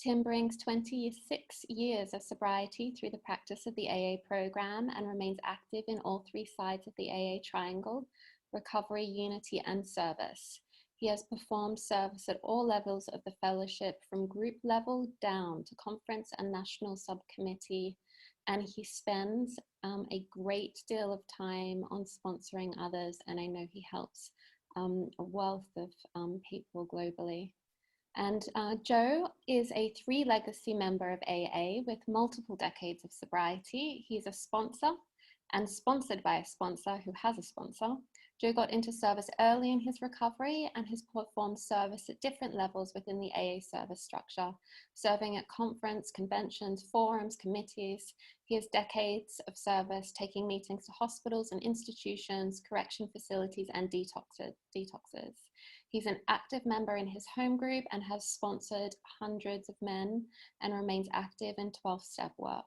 Tim brings 26 years of sobriety through the practice of the AA program and remains active in all three sides of the AA triangle: recovery, unity, and service. He has performed service at all levels of the fellowship, from group level down to conference and national subcommittee, and he spends a great deal of time on sponsoring others, and I know he helps a wealth of people globally. And Joe is a three-legacy member of AA with multiple decades of sobriety. He's a sponsor and sponsored by a sponsor who has a sponsor. Joe got into service early in his recovery and has performed service at different levels within the AA service structure, serving at conference, conventions, forums, committees. He has decades of service taking meetings to hospitals and institutions, correction facilities, and detoxes. He's an active member in his home group and has sponsored hundreds of men and remains active in 12-step work.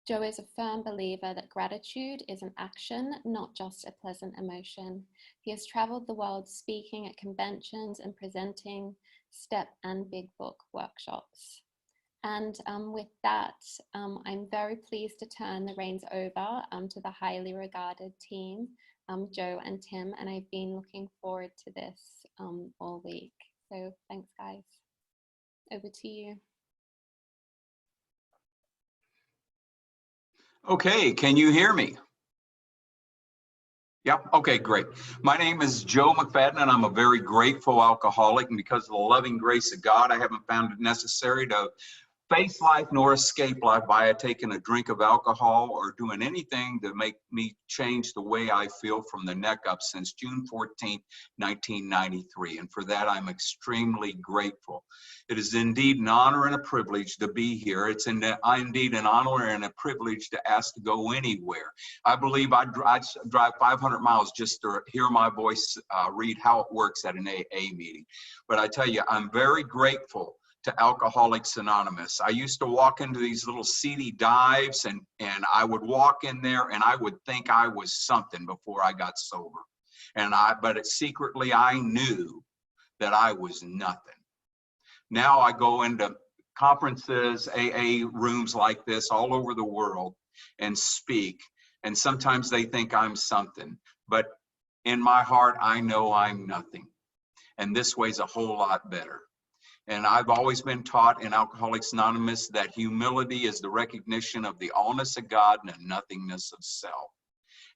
Joe is a firm believer that gratitude is an action, not just a pleasant emotion. He has traveled the world speaking at conventions and presenting step and big book workshops. And with that, I'm very pleased to turn the reins over to the highly regarded team, Joe and Tim, and I've been looking forward to this all week. So thanks, guys. Over to you. Okay, can you hear me? Yep, okay, great. My name is Joe McFadden, and I'm a very grateful alcoholic, and because of the loving grace of God, I haven't found it necessary to face life nor escape life by taking a drink of alcohol or doing anything to make me change the way I feel from the neck up since June 14, 1993. And for that, I'm extremely grateful. It is indeed an honor and a privilege to be here. It's indeed an honor and a privilege to ask to go anywhere. I believe I'd drive 500 miles just to hear my voice read how it works at an AA meeting. But I tell you, I'm very grateful to Alcoholics Anonymous. I used to walk into these little seedy dives and I would walk in there and I would think I was something before I got sober. But secretly I knew that I was nothing. Now I go into conferences, AA rooms like this all over the world and speak. And sometimes they think I'm something, but in my heart, I know I'm nothing. And this way's a whole lot better. And I've always been taught in Alcoholics Anonymous that humility is the recognition of the allness of God and the nothingness of self.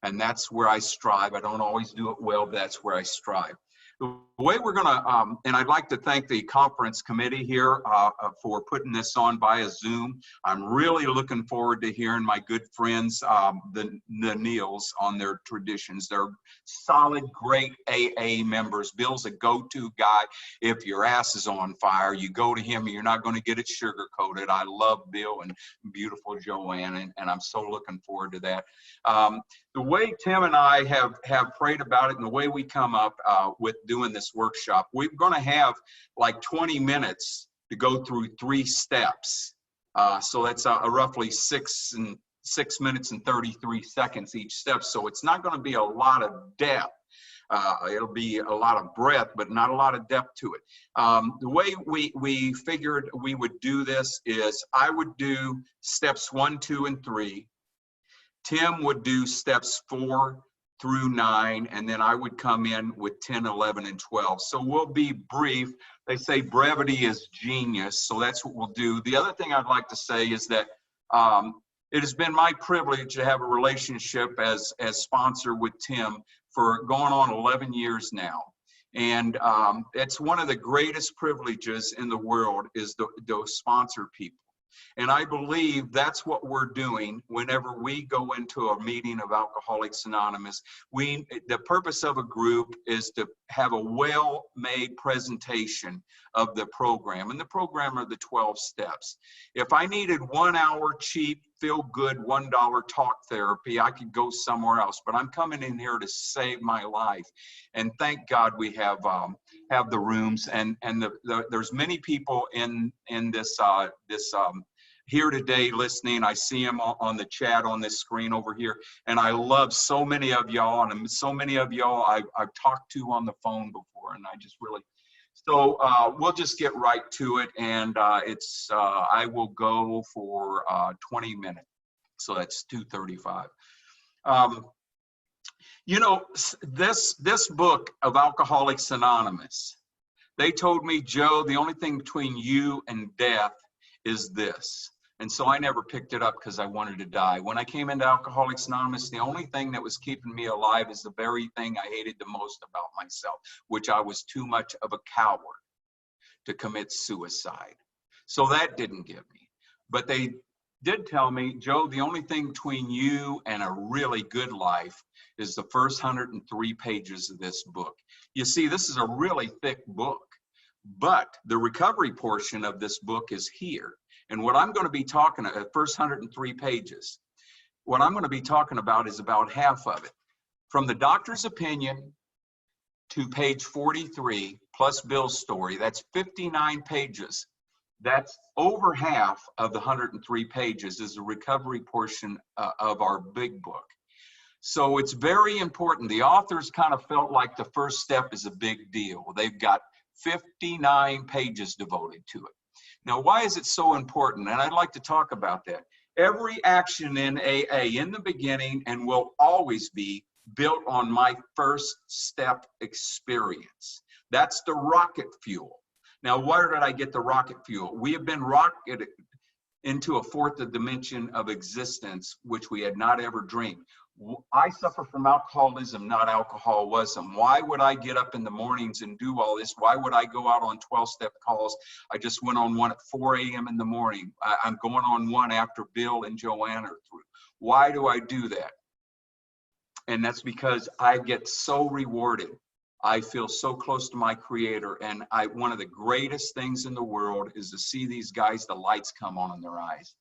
And that's where I strive. I don't always do it well, but that's where I strive. The way we're gonna, and I'd like to thank the conference committee here for putting this on via Zoom. I'm really looking forward to hearing my good friends, the Neils, on their traditions. They're solid, great AA members. Bill's a go-to guy. If your ass is on fire, you go to him and you're not gonna get it sugar-coated. I love Bill and beautiful Joanne, and I'm so looking forward to that. The way Tim and I have prayed about it and the way we come up with doing this workshop, we're going to have like 20 minutes to go through 3 steps. So that's roughly 6 minutes and 33 seconds each step. So it's not going to be a lot of depth. It'll be a lot of breadth, but not a lot of depth to it. The way we figured we would do this is I would do steps 1, 2, and 3. Tim would do steps 4 through 9, and then I would come in with 10, 11, and 12. So we'll be brief. They say brevity is genius, so that's what we'll do. The other thing I'd like to say is that it has been my privilege to have a relationship as sponsor with Tim for going on 11 years now. And it's one of the greatest privileges in the world is to sponsor people. And I believe that's what we're doing whenever we go into a meeting of Alcoholics Anonymous. The purpose of a group is to have a well-made presentation of the program. And the program are the 12 steps. If I needed 1 hour cheap, feel-good, $1 talk therapy, I could go somewhere else. But I'm coming in here to save my life. And thank God we have the rooms. And there's many people in this here today listening. I see them on the chat on this screen over here, and I love so many of y'all, and so many of y'all I've talked to on the phone before, and I just really So we'll just get right to it, and I will go for 20 minutes. So that's 2:35. You know, this book of Alcoholics Anonymous, they told me, Joe, the only thing between you and death is this. And so I never picked it up because I wanted to die. When I came into Alcoholics Anonymous, the only thing that was keeping me alive is the very thing I hated the most about myself, which I was too much of a coward to commit suicide. So that didn't give me. But they did tell me, Joe, the only thing between you and a really good life is the first 103 pages of this book. You see, this is a really thick book, but the recovery portion of this book is here. And what I'm going to be talking about, the first 103 pages, what I'm going to be talking about is about half of it. From the doctor's opinion to page 43, plus Bill's story, that's 59 pages. That's over half of the 103 pages is the recovery portion of our big book. So it's very important. The authors kind of felt like the first step is a big deal. They've got 59 pages devoted to it. Now, why is it so important? And I'd like to talk about that. Every action in AA in the beginning and will always be built on my first step experience. That's the rocket fuel. Now, where did I get the rocket fuel? We have been rocketed into a fourth dimension of existence, which we had not ever dreamed. I suffer from alcoholism, not alcoholism. Why would I get up in the mornings and do all this? Why would I go out on 12-step calls? I just went on one at 4 a.m. in the morning. I'm going on one after Bill and Joanne are through. Why do I do that? And that's because I get so rewarded. I feel so close to my Creator, and one of the greatest things in the world is to see these guys, the lights come on in their eyes.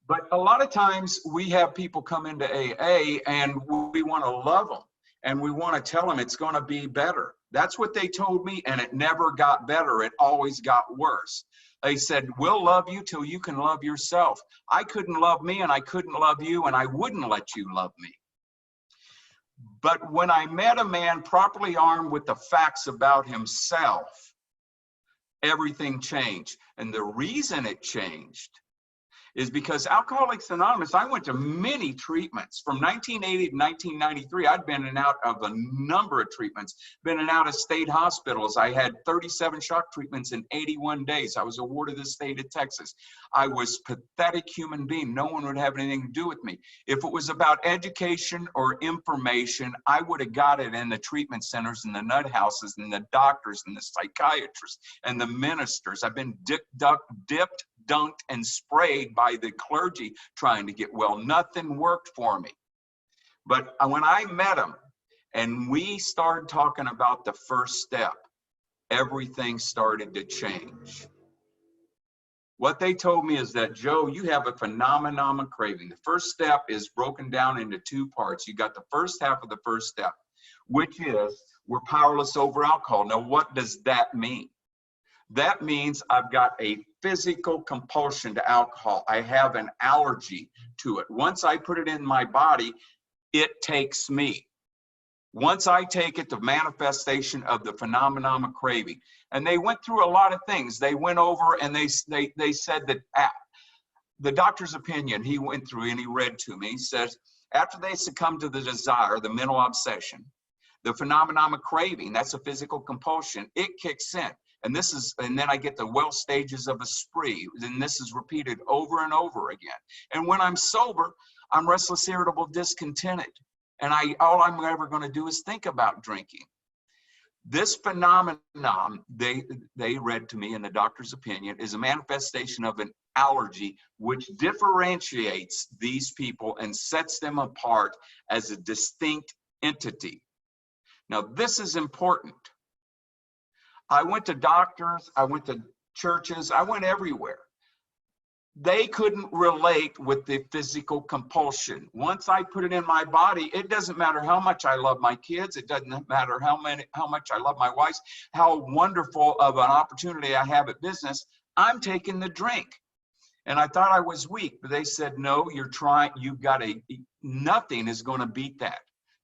But a lot of times we have people come into AA and we want to love them and we want to tell them it's going to be better. That's what they told me, and it never got better. It always got worse. They said, we'll love you till you can love yourself. I couldn't love me, and I couldn't love you, and I wouldn't let you love me. But when I met a man properly armed with the facts about himself, everything changed. And the reason it changed is because Alcoholics Anonymous, I went to many treatments. From 1980 to 1993, I'd been in and out of a number of treatments, been in and out of state hospitals. I had 37 shock treatments in 81 days. I was awarded the state of Texas. I was a pathetic human being. No one would have anything to do with me. If it was about education or information, I would have got it in the treatment centers and the nut houses and the doctors and the psychiatrists and the ministers. I've been dipped, dunked, and sprayed by the clergy trying to get well. Nothing worked for me. But when I met him and we started talking about the first step, everything started to change. What they told me is that, Joe, you have a phenomenon of craving. The first step is broken down into two parts. You got the first half of the first step, which is we're powerless over alcohol. Now, what does that mean? That means I've got a physical compulsion to alcohol. I have an allergy to it. Once I put it in my body, it takes me. Once I take it, the manifestation of the phenomenon of craving. And they went through a lot of things. They went over and they said that the doctor's opinion, he went through and he read to me, he says, after they succumb to the desire, the mental obsession, the phenomenon of craving, that's a physical compulsion, it kicks in. And then I get the well stages of a spree. Then this is repeated over and over again. And when I'm sober, I'm restless, irritable, discontented. And all I'm ever going to do is think about drinking. This phenomenon, they read to me in the doctor's opinion, is a manifestation of an allergy which differentiates these people and sets them apart as a distinct entity. Now, this is important. I went to doctors, I went to churches, I went everywhere. They couldn't relate with the physical compulsion. Once I put it in my body, it doesn't matter how much I love my kids, it doesn't matter how much I love my wife, how wonderful of an opportunity I have at business, I'm taking the drink. And I thought I was weak, but they said, no, nothing is going to beat that.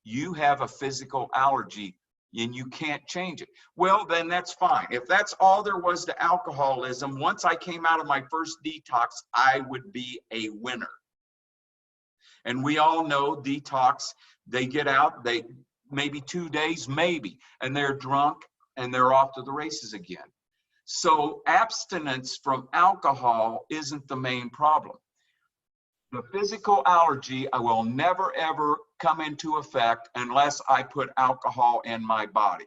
You have a physical allergy and you can't change it. Well, then that's fine. If that's all there was to alcoholism, once I came out of my first detox, I would be a winner. And we all know detox, they get out, they maybe 2 days, maybe, and they're drunk and they're off to the races again. So abstinence from alcohol isn't the main problem. The physical allergy will never ever come into effect unless I put alcohol in my body.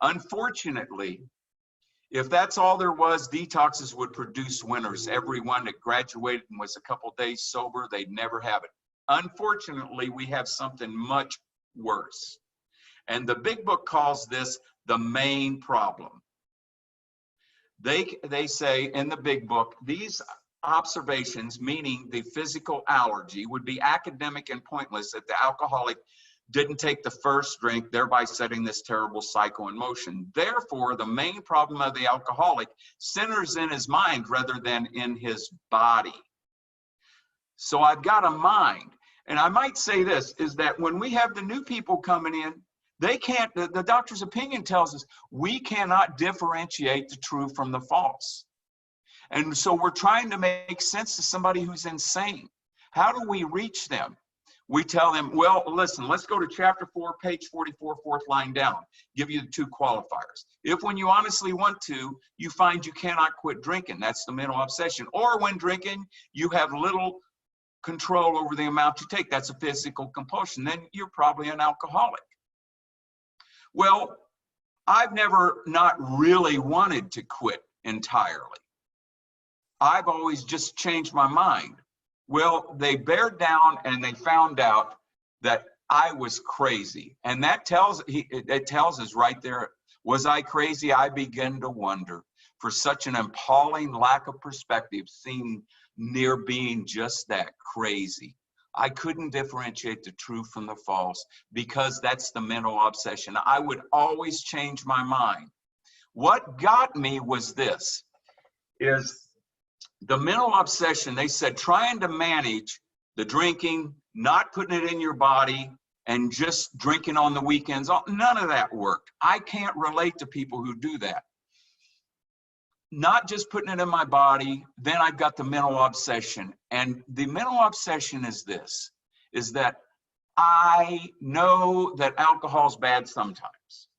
Unfortunately, if that's all there was, detoxes would produce winners. Everyone that graduated and was a couple days sober, they'd never have it. Unfortunately, we have something much worse. And the big book calls this the main problem. They say in the big book, these observations, meaning the physical allergy, would be academic and pointless if the alcoholic didn't take the first drink, thereby setting this terrible cycle in motion. Therefore, the main problem of the alcoholic centers in his mind rather than in his body. So I've got a mind. And I might say this, is that when we have the new people coming in, they can't, the doctor's opinion tells us, we cannot differentiate the true from the false. And so we're trying to make sense to somebody who's insane. How do we reach them? We tell them, well, listen, let's go to chapter 4, page 44, fourth line down. Give you the 2 qualifiers. If when you honestly want to, you find you cannot quit drinking, that's the mental obsession. Or when drinking, you have little control over the amount you take, that's a physical compulsion, then you're probably an alcoholic. Well, I've never not really wanted to quit entirely. I've always just changed my mind. Well, they bared down and they found out that I was crazy. And that tells, it tells us right there, was I crazy? I begin to wonder. For such an appalling lack of perspective seemed near being just that, crazy. I couldn't differentiate the true from the false because that's the mental obsession. I would always change my mind. What got me was this, is the mental obsession. They said trying to manage the drinking, not putting it in your body, and just drinking on the weekends. None of that worked. I can't relate to people who do that. Not just putting it in my body, then I've got the mental obsession. And the mental obsession is this, is that I know that alcohol is bad sometimes,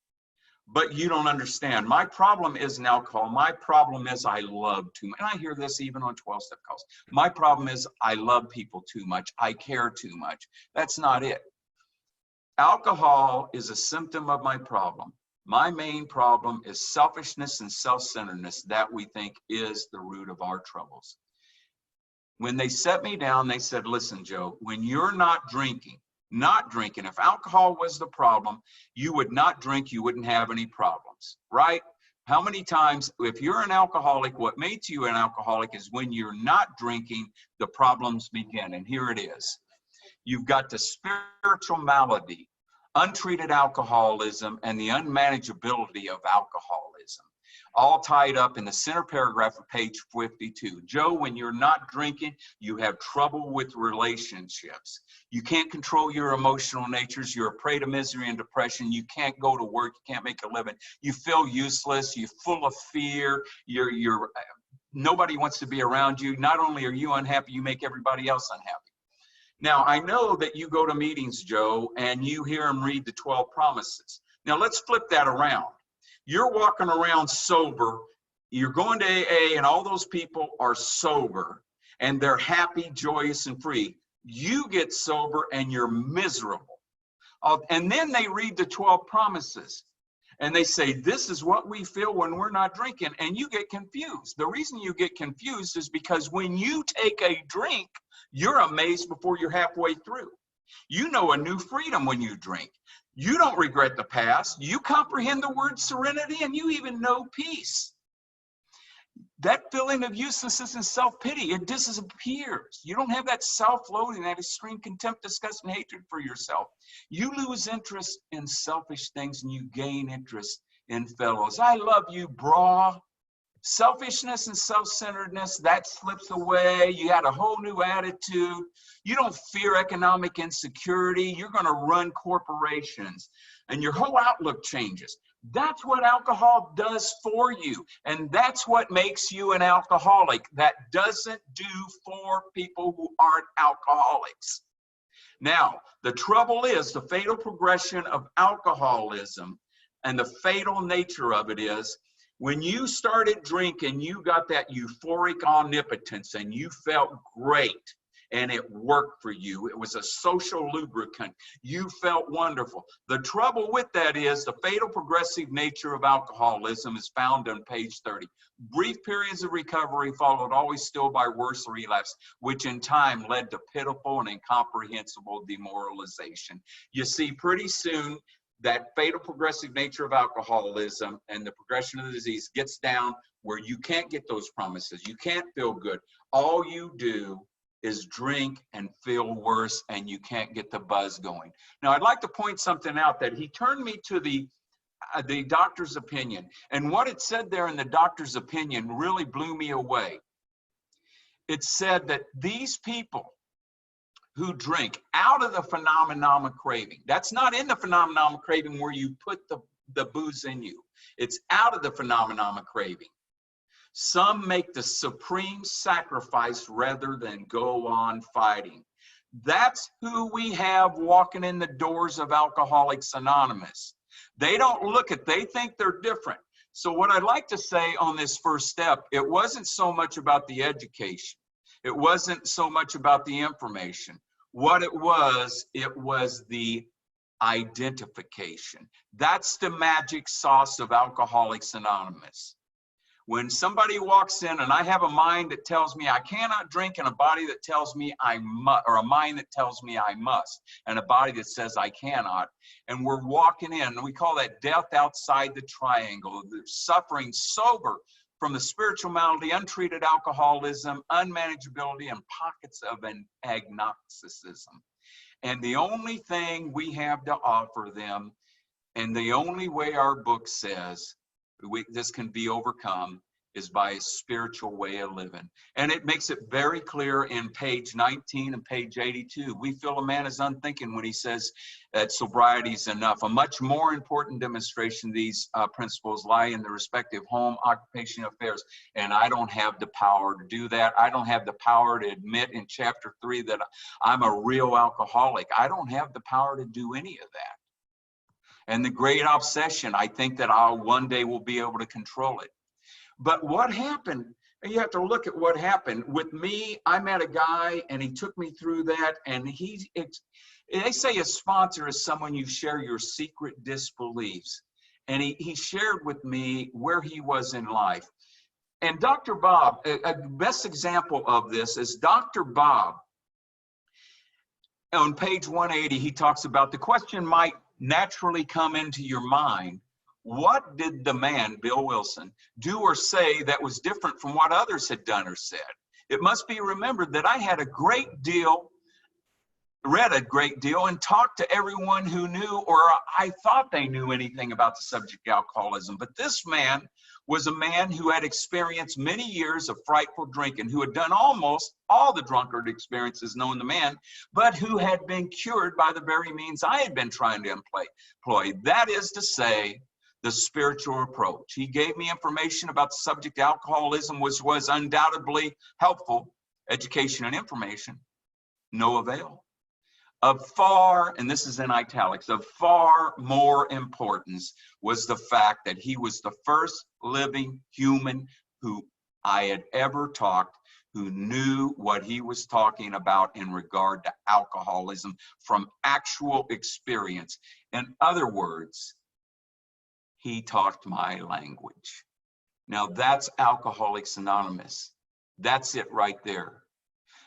but you don't understand. My problem isn't alcohol. My problem is I love too much. And I hear this even on 12-step calls. My problem is I love people too much. I care too much. That's not it. Alcohol is a symptom of my problem. My main problem is selfishness and self-centeredness that we think is the root of our troubles. When they set me down, they said, listen, Joe, when you're not drinking, if alcohol was the problem, you would not drink, you wouldn't have any problems, right? How many times, if you're an alcoholic, what makes you an alcoholic is when you're not drinking, the problems begin. And here it is. You've got the spiritual malady, untreated alcoholism, and the unmanageability of alcoholism, all tied up in the center paragraph of page 52. Joe, when you're not drinking, you have trouble with relationships. You can't control your emotional natures. You're a prey to misery and depression. You can't go to work. You can't make a living. You feel useless. You're full of fear. Nobody wants to be around you. Not only are you unhappy, you make everybody else unhappy. Now, I know that you go to meetings, Joe, and you hear them read the 12 promises. Now, let's flip that around. You're walking around sober, you're going to AA, and all those people are sober, and they're happy, joyous, and free. You get sober, and you're miserable. And then they read the 12 promises, and they say, this is what we feel when we're not drinking, and you get confused. The reason you get confused is because when you take a drink, you're amazed before you're halfway through. You know a new freedom when you drink. You don't regret the past. You comprehend the word serenity, and you even know peace. That feeling of uselessness and self-pity, it disappears. You don't have that self-loathing, that extreme contempt, disgust, and hatred for yourself. You lose interest in selfish things, and you gain interest in fellows. I love you, brah. Selfishness and self-centeredness, that slips away. You had a whole new attitude. You don't fear economic insecurity. You're going to run corporations, and your whole outlook changes. That's what alcohol does for you, and that's what makes you an alcoholic. That doesn't do for people who aren't alcoholics. Now, the trouble is the fatal progression of alcoholism, and the fatal nature of it is, when you started drinking, you got that euphoric omnipotence and you felt great and it worked for you. It was a social lubricant. You felt wonderful. The trouble with that is the fatal progressive nature of alcoholism is found on page 30. Brief periods of recovery followed always still by worse relapse, which in time led to pitiful and incomprehensible demoralization. You see, pretty soon, that fatal progressive nature of alcoholism and the progression of the disease gets down where you can't get those promises. You can't feel good. All you do is drink and feel worse, and you can't get the buzz going. Now, I'd like to point something out that he turned me to the doctor's opinion. And what it said there in the doctor's opinion really blew me away. It said that these people who drink out of the phenomenon of craving. That's not in the phenomenon of craving where you put the booze in you. It's out of the phenomenon of craving. Some make the supreme sacrifice rather than go on fighting. That's who we have walking in the doors of Alcoholics Anonymous. They don't look at, they think they're different. So what I'd like to say on this first step, it wasn't so much about the education. It wasn't so much about the information. What it was the identification. That's the magic sauce of Alcoholics Anonymous. When somebody walks in and I have a mind that tells me I cannot drink and a body that tells me I must, or a mind that tells me I must, and a body that says I cannot, and we're walking in, and we call that death outside the triangle, the suffering sober from the spiritual malady, untreated alcoholism, unmanageability, and pockets of an agnosticism. And the only thing we have to offer them, and the only way our book says this can be overcome, is by a spiritual way of living. And it makes it very clear in page 19 and page 82. We feel a man is unthinking when he says that sobriety is enough. A much more important demonstration of these principles lie in the respective home occupation affairs. And I don't have the power to do that. I don't have the power to admit in chapter 3 that I'm a real alcoholic. I don't have the power to do any of that. And the great obsession, I think that I'll one day will be able to control it. But what happened, you have to look at what happened. With me, I met a guy and he took me through that, and they say a sponsor is someone you share your secret disbeliefs. And he shared with me where he was in life. And Dr. Bob, a best example of this is Dr. Bob. On page 180, he talks about the question might naturally come into your mind. What did the man, Bill Wilson, do or say that was different from what others had done or said? It must be remembered that I had read a great deal, and talked to everyone who knew, or I thought they knew anything about the subject of alcoholism. But this man was a man who had experienced many years of frightful drinking, who had done almost all the drunkard experiences known to man, but who had been cured by the very means I had been trying to employ. That is to say, the spiritual approach. He gave me information about the subject of alcoholism, which was undoubtedly helpful. Education and information, no avail. Of far, and this is in italics, of far more importance was the fact that he was the first living human who I had ever talked, who knew what he was talking about in regard to alcoholism from actual experience. In other words, he talked my language. Now that's Alcoholics Anonymous. That's it right there.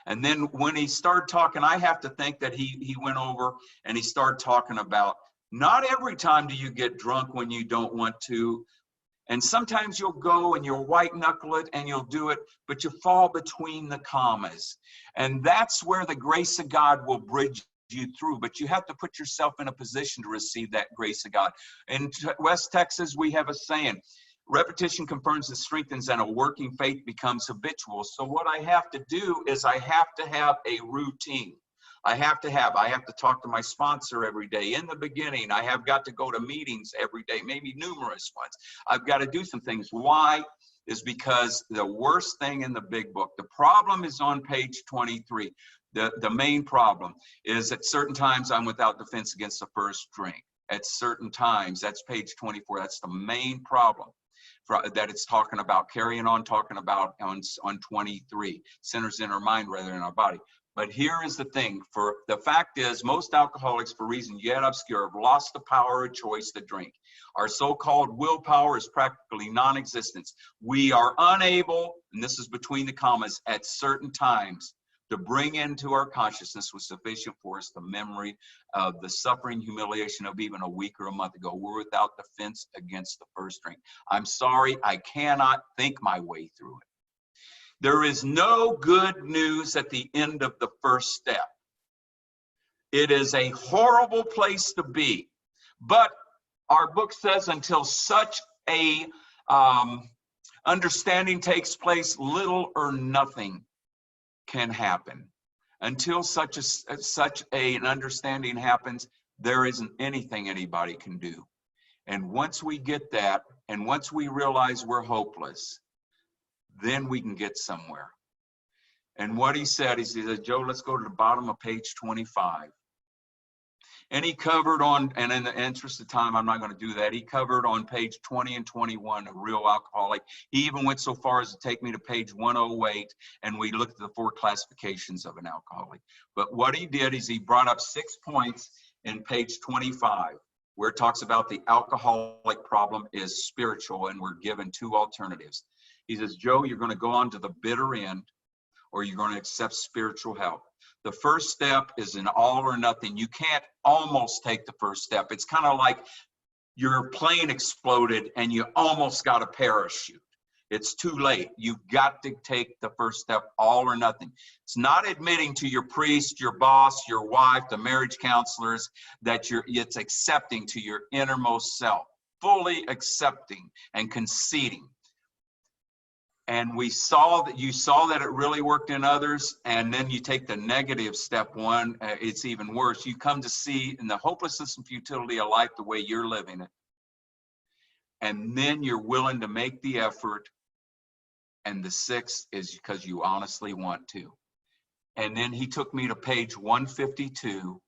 And then when he started talking, I have to think that he went over and he started talking about, not every time do you get drunk when you don't want to. And sometimes you'll go and you'll white knuckle it and you'll do it, but you fall between the commas. And that's where the grace of God will bridge you through, but you have to put yourself in a position to receive that grace of God. In West Texas, we have a saying, Repetition confirms and strengthens, and a working faith becomes habitual. So what I have to do is I have to have a routine. I have to talk to my sponsor every day. In the beginning, I have got to go to meetings every day, maybe numerous ones. I've got to do some things. Why? Is because the worst thing in the big book, the problem is on page 23. The main problem is at certain times I'm without defense against the first drink. At certain times, that's page 24. That's the main problem that it's talking about, carrying on, talking about on 23. Centers in our mind rather than our body. But here is the thing, for the fact is most alcoholics, for reasons yet obscure, have lost the power of choice to drink. Our so-called willpower is practically non-existent. We are unable, and this is between the commas, at certain times to bring into our consciousness was sufficient for us the memory of the suffering humiliation of even a week or a month ago. We're without defense against the first drink. I'm sorry, I cannot think my way through it. There is no good news at the end of the first step. It is a horrible place to be. But our book says until such a understanding takes place, little or nothing can happen. Until such an understanding happens, there isn't anything anybody can do. And once we get that, and once we realize we're hopeless, then we can get somewhere. And what he said, he said, Joe, let's go to the bottom of page 25. And he covered on, and in the interest of time, I'm not going to do that. He covered on page 20 and 21, a real alcoholic. He even went so far as to take me to page 108, and we looked at the 4 classifications of an alcoholic. But what he did is he brought up 6 points in page 25, where it talks about the alcoholic problem is spiritual, and we're given 2 alternatives. He says, Joe, you're going to go on to the bitter end, or you're going to accept spiritual help. The first step is an all or nothing. You can't almost take the first step. It's kind of like your plane exploded and you almost got a parachute. It's too late. You've got to take the first step, all or nothing. It's not admitting to your priest, your boss, your wife, the marriage counselors that it's accepting to your innermost self, fully accepting and conceding. And we saw that you saw that it really worked in others, and then you take the negative step 1, it's even worse. You come to see in the hopelessness and futility of life the way you're living it. And then you're willing to make the effort. And the 6th is because you honestly want to. And then he took me to page 152.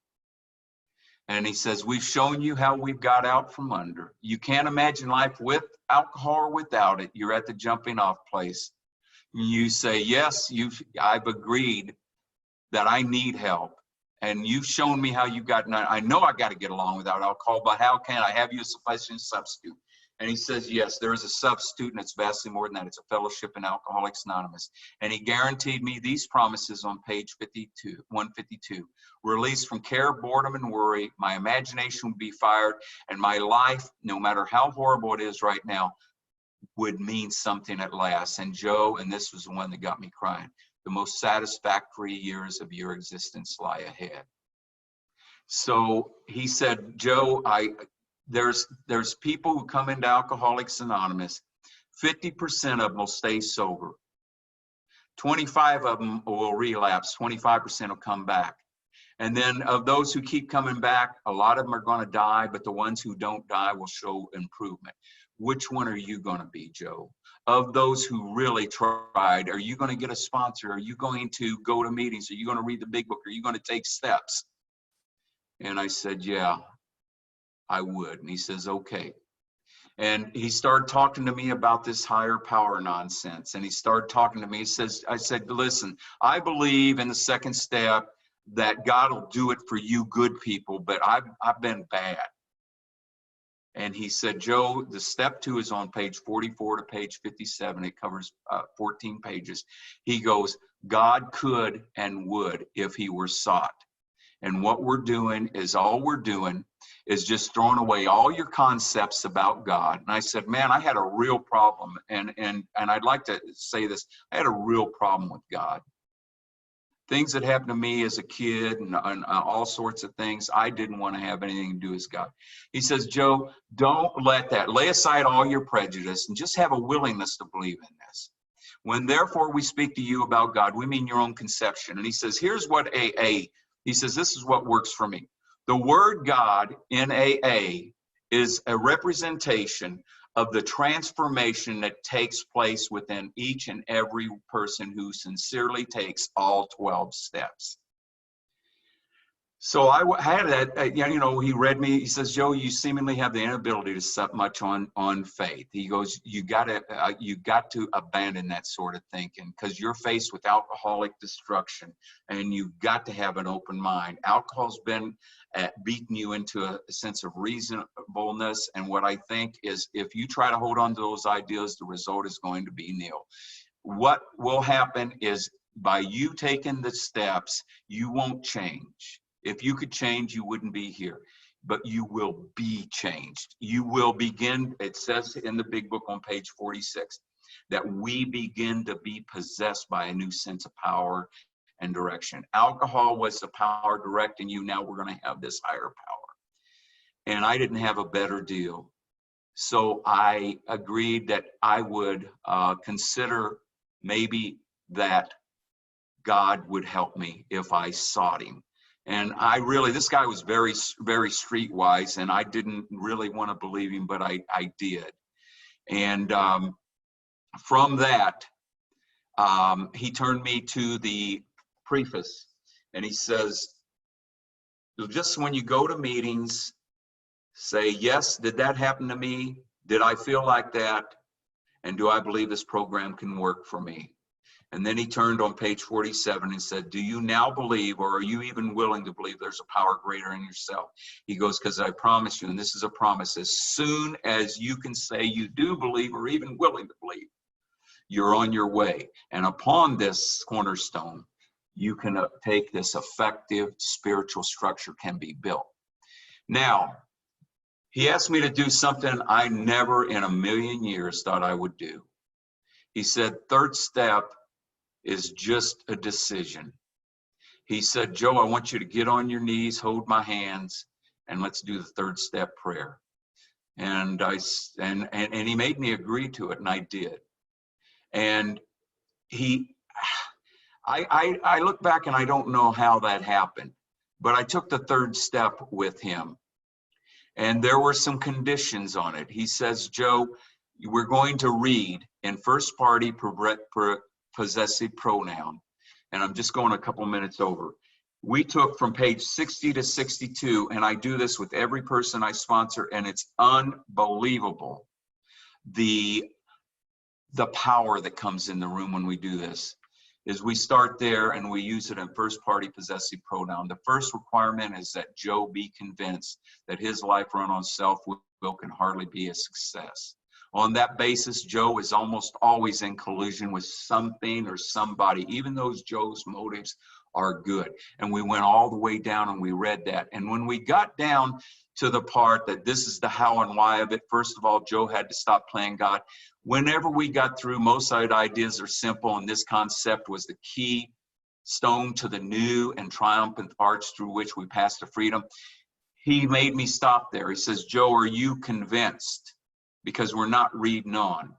And he says, we've shown you how we've got out from under. You can't imagine life with alcohol or without it. You're at the jumping off place. You say, yes, I've agreed that I need help. And you've shown me how you've gotten, I know I got to get along without alcohol, but how can I have you as a sufficient substitute? And he says, yes, there is a substitute, and it's vastly more than that. It's a fellowship in Alcoholics Anonymous. And he guaranteed me these promises on page 152. Released from care, boredom, and worry, my imagination would be fired, and my life, no matter how horrible it is right now, would mean something at last. And Joe, and this was the one that got me crying, the most satisfactory years of your existence lie ahead. So he said, Joe, there's people who come into Alcoholics Anonymous, 50% of them will stay sober. 25 of them will relapse, 25% will come back. And then of those who keep coming back, a lot of them are going to die, but the ones who don't die will show improvement. Which one are you going to be, Joe? Of those who really tried, are you going to get a sponsor? Are you going to go to meetings? Are you going to read the big book? Are you going to take steps? And I said, yeah, I would. And he says, okay. And he started talking to me about this higher power nonsense. And he started talking to me. I said, listen, I believe in the 2nd step that God will do it for you good people, but I've been bad. And he said, Joe, the step 2 is on page 44 to page 57. It covers 14 pages. He goes, God could and would if he were sought. And what we're doing is just throwing away all your concepts about God. And I said, man, I had a real problem. And I'd like to say this. I had a real problem with God. things that happened to me as a kid and all sorts of things, I didn't want to have anything to do with God. He says, Joe, don't let that, lay aside all your prejudice and just have a willingness to believe in this. When therefore we speak to you about God, we mean your own conception. And he says, here's what AA, he says, this is what works for me. The word God in AA is a representation of the transformation that takes place within each and every person who sincerely takes all 12 steps. So I had that, you know, he read me, he says, Joe, you seemingly have the inability to set much on faith. He goes, you got to abandon that sort of thinking, because you're faced with alcoholic destruction and you've got to have an open mind. Alcohol's been beating you into a sense of reasonableness. And what I think is, if you try to hold on to those ideas, the result is going to be nil. What will happen is, by you taking the steps, you won't change. If you could change, you wouldn't be here, but you will be changed. You will begin, it says in the big book on page 46, that we begin to be possessed by a new sense of power and direction. Alcohol was the power directing you. Now we're going to have this higher power. And I didn't have a better deal. So I agreed that I would consider maybe that God would help me if I sought him. And I really, this guy was very, very streetwise, and I didn't really want to believe him, but I did. And from that, he turned me to the preface, and he says, just when you go to meetings, say, yes, did that happen to me? Did I feel like that? And do I believe this program can work for me? And then he turned on page 47 and said, do you now believe, or are you even willing to believe there's a power greater in yourself? He goes, because I promise you, and this is a promise, as soon as you can say you do believe or even willing to believe, you're on your way. And upon this cornerstone, you can take this effective spiritual structure can be built. Now, he asked me to do something I never in a million years thought I would do. He said, third step is just a decision. He said, Joe, I want you to get on your knees, hold my hands, and let's do the third step prayer. And he made me agree to it, and I did. And I look back and I don't know how that happened, but I took the third step with him. And there were some conditions on it. He says, Joe, we're going to read in first party possessive pronoun. And I'm just going a couple minutes over. We took from page 60 to 62, and I do this with every person I sponsor, and it's unbelievable the power that comes in the room when we do this. Is we start there and we use it in first party possessive pronoun. The first requirement is that Joe be convinced that his life run on self-will can hardly be a success. On that basis, Joe is almost always in collusion with something or somebody, even those Joe's motives are good. And we went all the way down and we read that. And when we got down to the part that this is the how and why of it, first of all, Joe had to stop playing God. Whenever we got through, most of the ideas are simple, and this concept was the key stone to the new and triumphant arch through which we pass to freedom. He made me stop there. He says, Joe, are you convinced? Because we're not reading on.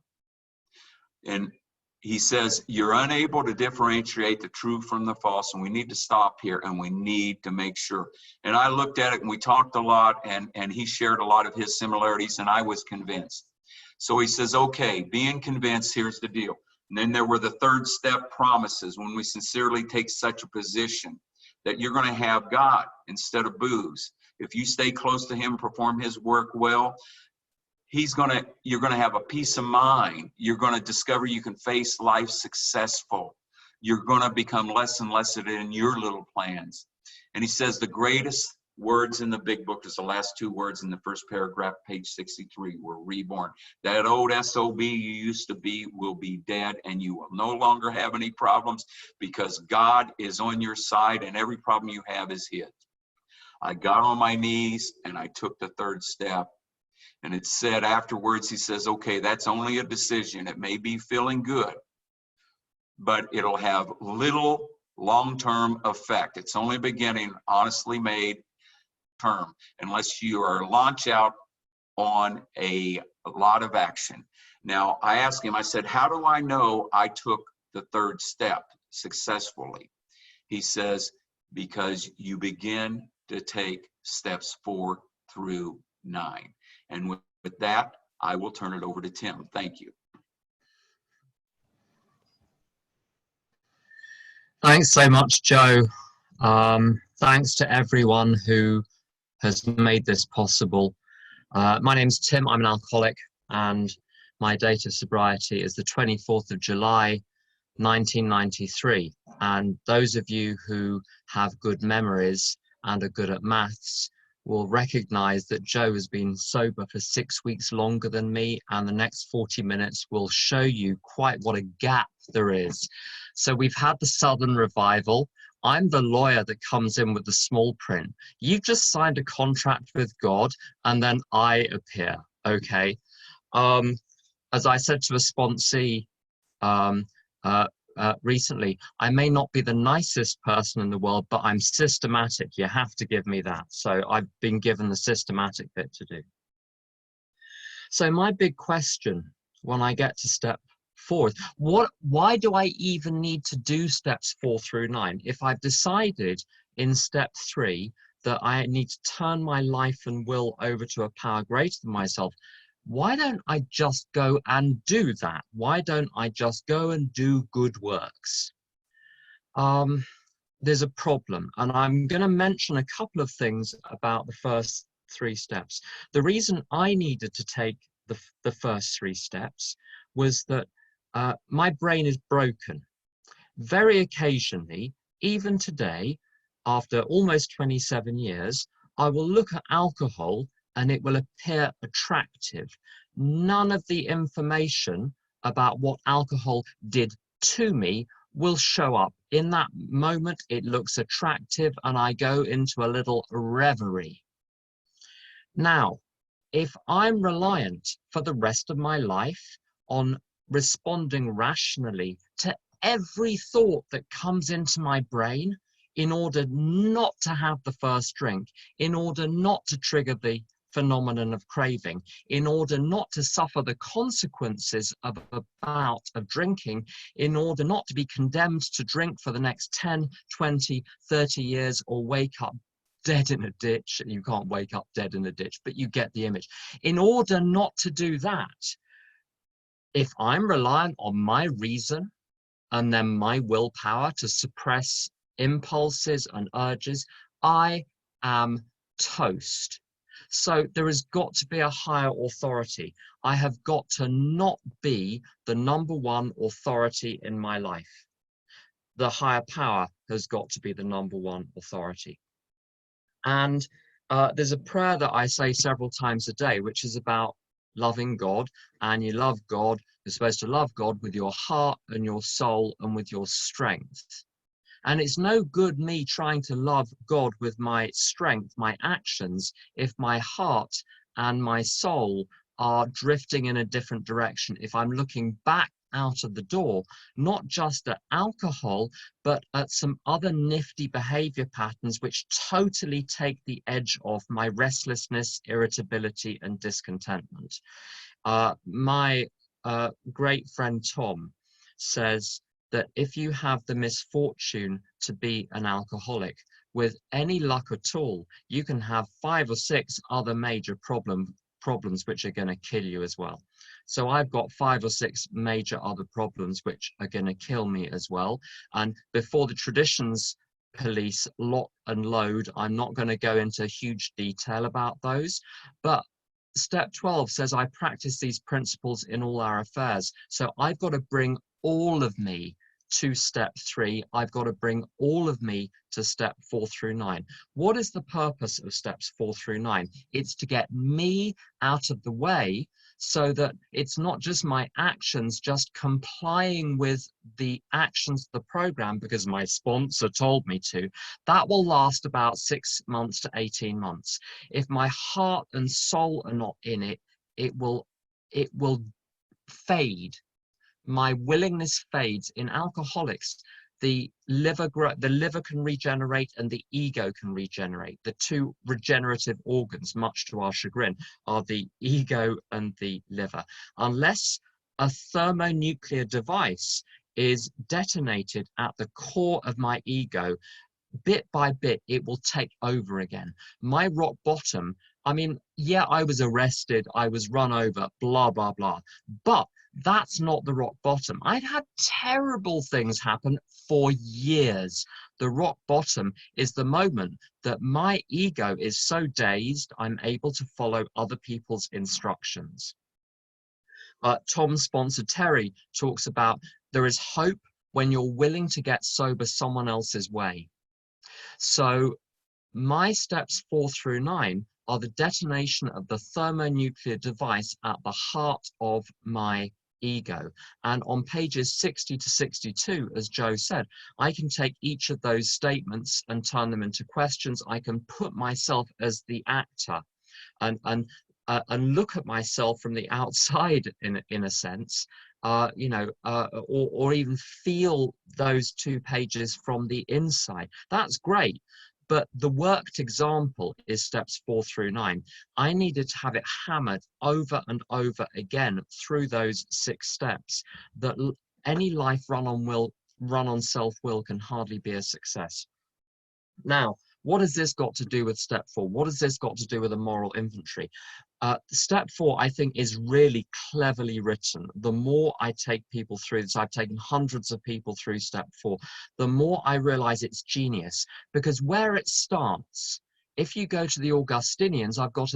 And he says, you're unable to differentiate the true from the false, and we need to stop here, and we need to make sure. And I looked at it, and we talked a lot, and he shared a lot of his similarities, and I was convinced. So he says, okay, being convinced, here's the deal. And then there were the third step promises, when we sincerely take such a position that you're going to have God instead of booze. If you stay close to him, perform his work well, you're going to have a peace of mind. You're going to discover you can face life successful. You're going to become less and less in your little plans. And he says the greatest words in the big book is the last two words in the first paragraph, page 63, we're reborn. That old SOB you used to be will be dead, and you will no longer have any problems because God is on your side and every problem you have is his. I got on my knees and I took the third step. And it said afterwards, he says, okay, that's only a decision. It may be feeling good, but it'll have little long-term effect. It's only beginning, honestly made term, unless you are launch out on a lot of action. Now, I asked him, I said, how do I know I took the third step successfully? He says, because you begin to take steps 4 through 9. And with that, I will turn it over to Tim. Thank you. Thanks so much, Joe. Thanks to everyone who has made this possible. My name's Tim, I'm an alcoholic, and my date of sobriety is the 24th of July, 1993. And those of you who have good memories and are good at maths will recognize that Joe has been sober for 6 weeks longer than me, and the next 40 minutes will show you quite what a gap there is. So we've had the Southern Revival. I'm the lawyer that comes in with the small print. You've just signed a contract with God, and then I appear, okay? As I said to a sponsee recently, I may not be the nicest person in the world, but I'm systematic. You have to give me that. So I've been given the systematic bit to do. So my big question when I get to step 4 is, why do I even need to do steps 4 through 9? If I've decided in step 3 that I need to turn my life and will over to a power greater than myself, why don't I just go and do that? Why don't I just go and do good works? There's a problem, and I'm going to mention a couple of things about the first 3 steps. The reason I needed to take the first 3 steps was that my brain is broken. Very occasionally, even today, after almost 27 years, I will look at alcohol and it will appear attractive. None of the information about what alcohol did to me will show up. In that moment, it looks attractive and I go into a little reverie. Now, if I'm reliant for the rest of my life on responding rationally to every thought that comes into my brain in order not to have the first drink, in order not to trigger the phenomenon of craving, in order not to suffer the consequences of a bout of drinking, in order not to be condemned to drink for the next 10, 20, 30 years, or wake up dead in a ditch. You can't wake up dead in a ditch, but you get the image. In order not to do that, if I'm reliant on my reason and then my willpower to suppress impulses and urges, I am toast. So there has got to be a higher authority. I have got to not be the #1 authority in my life. The higher power has got to be the #1 authority. And there's a prayer that I say several times a day, which is about loving God. And you love God, you're supposed to love God with your heart and your soul and with your strength. And it's no good me trying to love God with my strength, my actions, if my heart and my soul are drifting in a different direction. If I'm looking back out of the door, not just at alcohol, but at some other nifty behavior patterns which totally take the edge off my restlessness, irritability, and discontentment. My great friend Tom says that if you have the misfortune to be an alcoholic, with any luck at all, you can have 5 or 6 other major problems which are going to kill you as well. So I've got 5 or 6 major other problems which are going to kill me as well. And before the traditions police lock and load, I'm not going to go into huge detail about those. But step 12 says I practice these principles in all our affairs. So I've got to bring all of me to step 3. I've got to bring all of me to step 4 through 9. What is the purpose of steps 4 through 9? It's to get me out of the way so that it's not just my actions just complying with the actions of the program because my sponsor told me to. That will last about 6 months to 18 months. If my heart and soul are not in it, it will fade. My willingness fades. In alcoholics, the liver can regenerate and the ego can regenerate. The two regenerative organs, much to our chagrin, are the ego and the liver. Unless a thermonuclear device is detonated at the core of my ego, bit by bit, it will take over again. My rock bottom, I mean, yeah, I was arrested, I was run over, blah, blah, blah. But that's not the rock bottom. I'd had terrible things happen for years. The rock bottom is the moment that my ego is so dazed, I'm able to follow other people's instructions. Tom's sponsor, Terry, talks about there is hope when you're willing to get sober someone else's way. So my steps 4 through 9 are the detonation of the thermonuclear device at the heart of my ego. And on pages 60 to 62, as Joe said, I can take each of those statements and turn them into questions. I can put myself as the actor and look at myself from the outside in a sense, or even feel those 2 pages from the inside. That's great. But the worked example is steps 4 through 9. I needed to have it hammered over and over again through those 6 steps, that any life run on self-will can hardly be a success. Now, what has this got to do with step 4? What has this got to do with a moral inventory? Step 4, I think, is really cleverly written. The more I take people through this, I've taken hundreds of people through step 4, the more I realize it's genius. Because where it starts, if you go to the Augustinians, I've got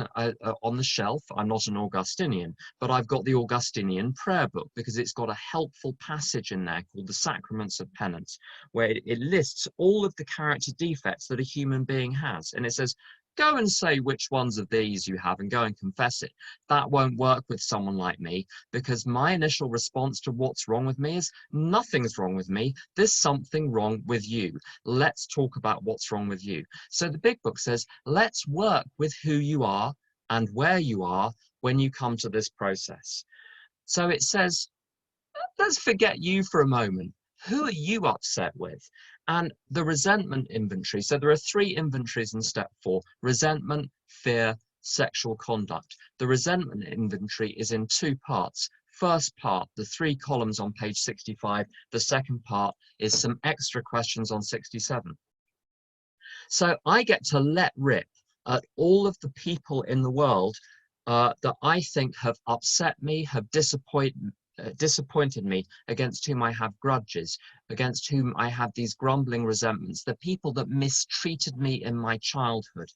on the shelf, I'm not an Augustinian, but I've got the Augustinian prayer book, because it's got a helpful passage in there called the Sacraments of Penance, where it lists all of the character defects that a human being has. And it says, go and say which ones of these you have and go and confess it. That won't work with someone like me, because my initial response to what's wrong with me is nothing's wrong with me. There's something wrong with you. Let's talk about what's wrong with you. So the big book says, let's work with who you are and where you are when you come to this process. So it says, let's forget you for a moment. Who are you upset with? And the resentment inventory. So there are 3 inventories in step 4: resentment, fear, sexual conduct. The resentment inventory is in 2 parts. First part, the 3 columns on page 65. The second part is some extra questions on 67. So I get to let rip at all of the people in the world that I think have upset me, have disappointed me, against whom I have grudges, against whom I have these grumbling resentments, the people that mistreated me in my childhood,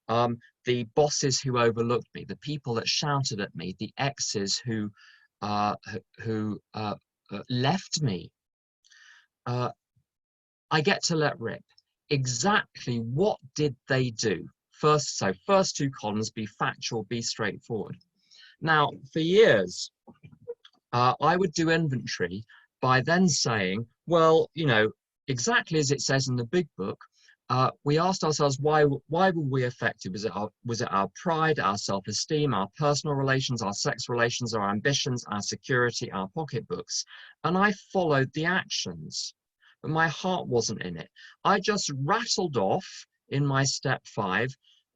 the bosses who overlooked me, the people that shouted at me, the exes who left me. I get to let rip. Exactly what did they do? First 2 columns, be factual, be straightforward. Now, for years, I would do inventory by then saying, well, you know, exactly as it says in the big book, we asked ourselves, why were we affected? Was it our pride, our self-esteem, our personal relations, our sex relations, our ambitions, our security, our pocketbooks? And I followed the actions, but my heart wasn't in it. I just rattled off in my step 5,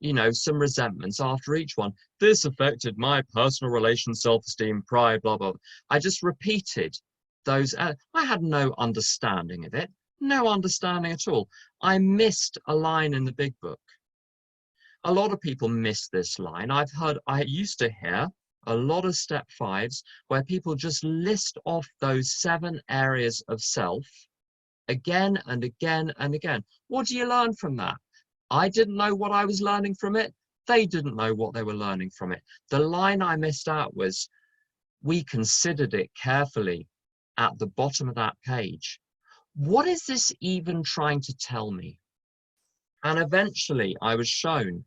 you know, some resentments after each one. This affected my personal relations, self-esteem, pride, blah, blah. I just repeated those. I had no understanding of it, no understanding at all. I missed a line in the big book. A lot of people miss this line. I used to hear a lot of step 5s where people just list off those 7 areas of self again and again and again. What do you learn from that? I didn't know what I was learning from it. They didn't know what they were learning from it. The line I missed out was, we considered it carefully at the bottom of that page. What is this even trying to tell me? And eventually I was shown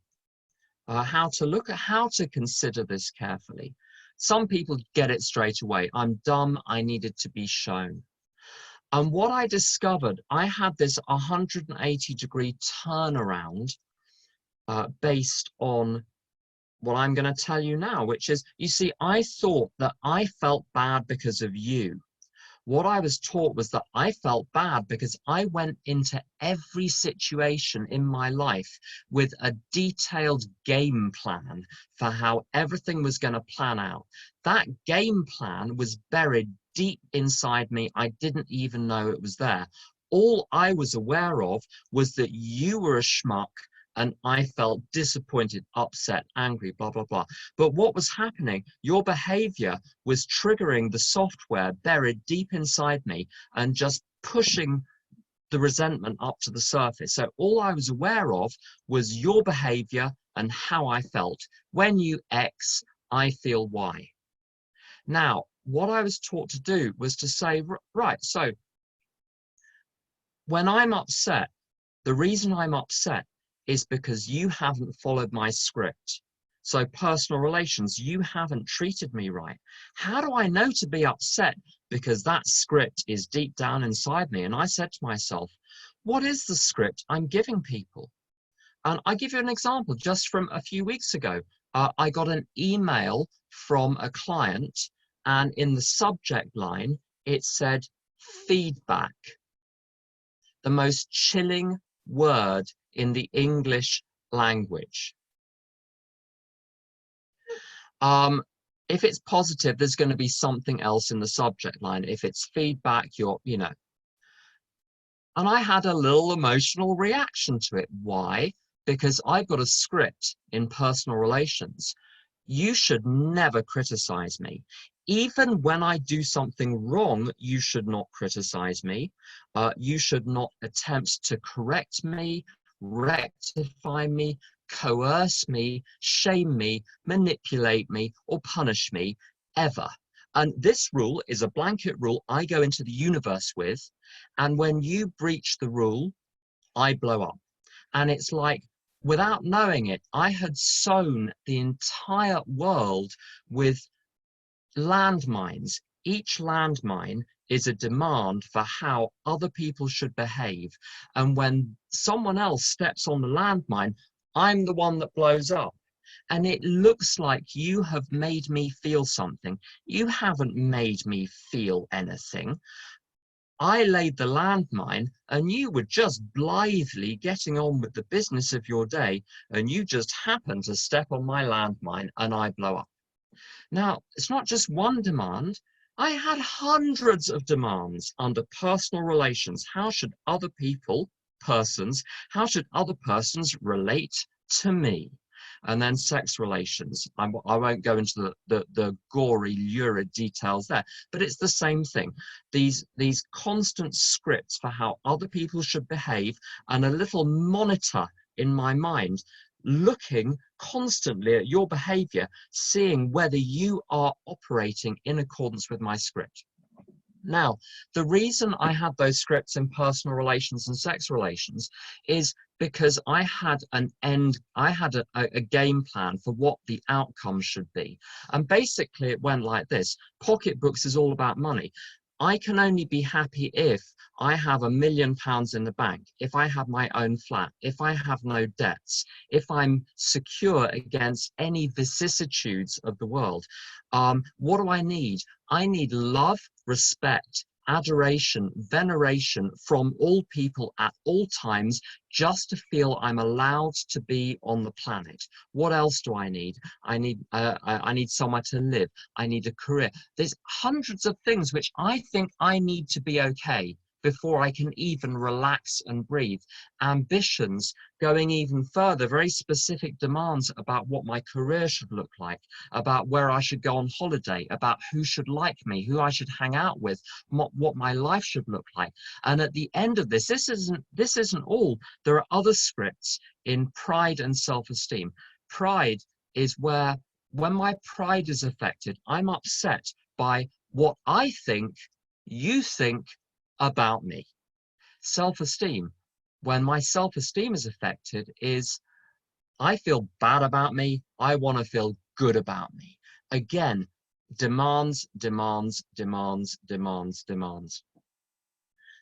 how to consider this carefully. Some people get it straight away. I'm dumb, I needed to be shown. And what I discovered, I had this 180-degree turnaround based on what I'm going to tell you now, which is, you see, I thought that I felt bad because of you. What I was taught was that I felt bad because I went into every situation in my life with a detailed game plan for how everything was going to plan out. That game plan was buried deep inside me. I didn't even know it was there. All I was aware of was that you were a schmuck, and I felt disappointed, upset, angry, blah, blah, blah. But what was happening? Your behavior was triggering the software buried deep inside me and just pushing the resentment up to the surface. So all I was aware of was your behavior and how I felt. When you X, I feel Y. Now, what I was taught to do was to say, right, so when I'm upset, the reason I'm upset is because you haven't followed my script. So personal relations, you haven't treated me right. How do I know to be upset? Because that script is deep down inside me. And I said to myself, what is the script I'm giving people? And I give you an example just from a few weeks ago. I got an email from a client, and in the subject line, it said feedback. The most chilling word in the English language. If it's positive, there's going to be something else in the subject line. If it's feedback, you know. And I had a little emotional reaction to it. Why? Because I've got a script in personal relations. You should never criticize me. Even when I do something wrong, you should not criticize me. You should not attempt to correct me, rectify me, coerce me, shame me, manipulate me, or punish me, ever. And this rule is a blanket rule I go into the universe with. And when you breach the rule, I blow up. And it's like, without knowing it, I had sown the entire world with landmines. Each landmine is a demand for how other people should behave. And when someone else steps on the landmine, I'm the one that blows up. And it looks like you have made me feel something. You haven't made me feel anything. I laid the landmine and you were just blithely getting on with the business of your day, and you just happened to step on my landmine and I blow up. Now, it's not just one demand. I had hundreds of demands under personal relations. How should other people, persons, how should other persons relate to me? And then sex relations. I won't go into the gory, lurid details there, but it's the same thing. These constant scripts for how other people should behave, and a little monitor in my mind looking constantly at your behavior, seeing whether you are operating in accordance with my script. Now, the reason I had those scripts in personal relations and sex relations is because I had a game plan for what the outcome should be. And basically it went like this. Pocketbooks is all about money. I can only be happy if I have £1 million in the bank, if I have my own flat, if I have no debts, if I'm secure against any vicissitudes of the world. What do I need? I need love, respect, adoration, veneration from all people at all times, just to feel I'm allowed to be on the planet. What else do I need? I need somewhere to live. I need a career. There's hundreds of things which I think I need to be okay before I can even relax and breathe. Ambitions going even further, very specific demands about what my career should look like, about where I should go on holiday, about who should like me, who I should hang out with, what my life should look like. And at the end of this isn't all. There are other scripts in pride and self-esteem. Pride is where, when my pride is affected, I'm upset by what I think you think about me. Self-esteem, when my self-esteem is affected, is I feel bad about me, I want to feel good about me. Again, demands, demands, demands, demands, demands.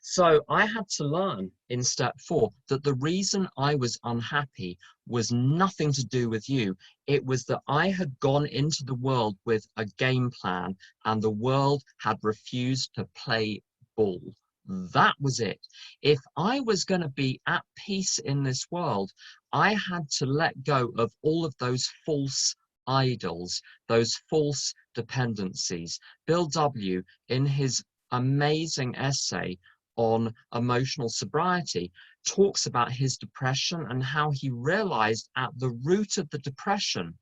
So I had to learn in step 4 that the reason I was unhappy was nothing to do with you. It was that I had gone into the world with a game plan and the world had refused to play ball. That was it. If I was going to be at peace in this world, I had to let go of all of those false idols, those false dependencies. Bill W., in his amazing essay on emotional sobriety, talks about his depression and how he realized at the root of the depression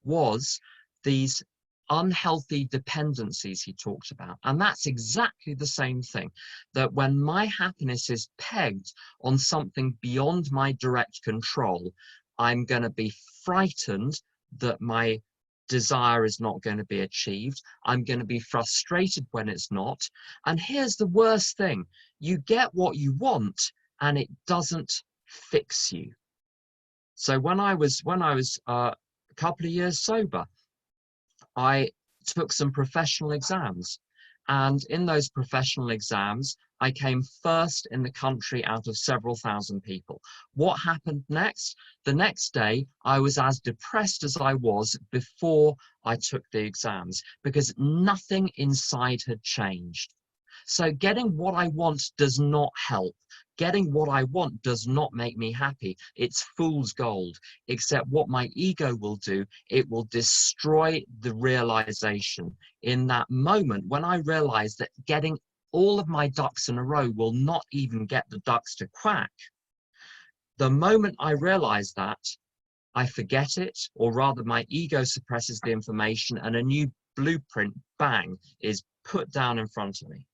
was these unhealthy dependencies he talked about. And that's exactly the same thing, that when my happiness is pegged on something beyond my direct control, I'm going to be frightened that my desire is not going to be achieved. I'm going to be frustrated when it's not. And here's the worst thing: you get what you want and it doesn't fix you. So when I was a couple of years sober, I took some professional exams, and in those professional exams I came first in the country out of several thousand people. What happened next? The next day I was as depressed as I was before I took the exams, because nothing inside had changed. So getting what I want does not help. Getting what I want does not make me happy. It's fool's gold. Except what my ego will do, it will destroy the realization. In that moment, when I realize that getting all of my ducks in a row will not even get the ducks to quack, the moment I realize that, I forget it, or rather my ego suppresses the information, and a new blueprint, bang, is put down in front of me.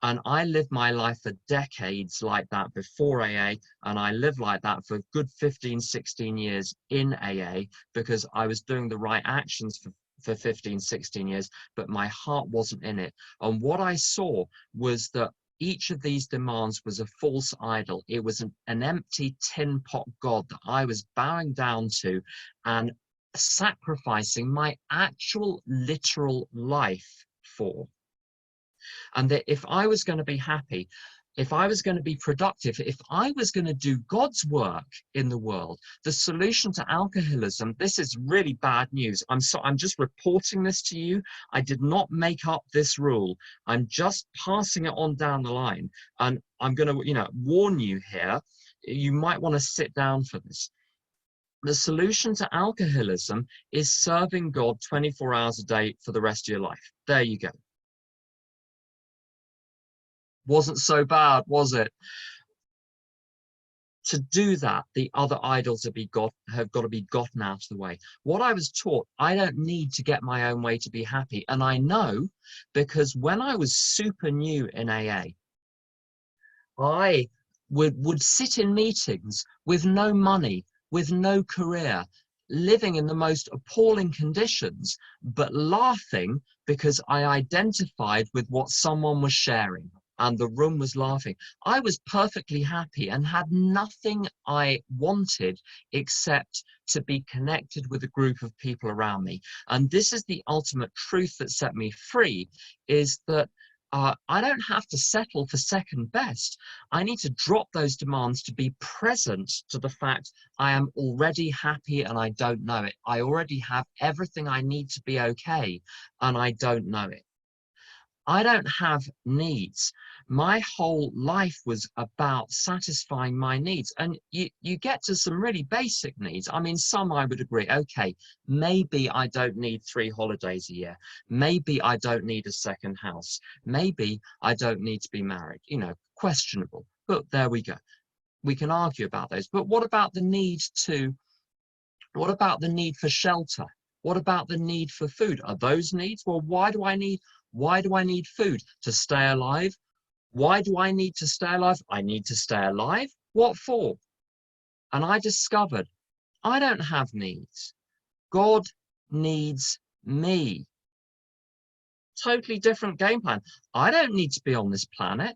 And I lived my life for decades like that before AA, and I lived like that for a good 15, 16 years in AA, because I was doing the right actions for 15, 16 years, but my heart wasn't in it. And what I saw was that each of these demands was a false idol. It was an empty tin pot God that I was bowing down to and sacrificing my actual literal life for. And that if I was going to be happy, if I was going to be productive, if I was going to do God's work in the world, the solution to alcoholism, this is really bad news. I'm just reporting this to you. I did not make up this rule. I'm just passing it on down the line. And I'm going to, warn you here. You might want to sit down for this. The solution to alcoholism is serving God 24 hours a day for the rest of your life. There you go. Wasn't so bad, was it? To do that, the other idols have got to be gotten out of the way. What I was taught, I don't need to get my own way to be happy. And I know, because when I was super new in AA, I would sit in meetings with no money, with no career, living in the most appalling conditions, but laughing because I identified with what someone was sharing. And the room was laughing. I was perfectly happy and had nothing I wanted except to be connected with a group of people around me. And this is the ultimate truth that set me free, is that I don't have to settle for second best. I need to drop those demands to be present to the fact I am already happy and I don't know it. I already have everything I need to be okay and I don't know it. I don't have needs. My whole life was about satisfying my needs. And you get to some really basic needs. I mean, some I would agree, okay, maybe I don't need 3 holidays a year. Maybe I don't need a second house. Maybe I don't need to be married. Questionable. But there we go. We can argue about those. But what about the need for shelter? What about the need for food? Are those needs? Well, why do I need food? To stay alive? Why do I need to stay alive? I need to stay alive? What for? And I discovered I don't have needs. God needs me. Totally different game plan. I don't need to be on this planet,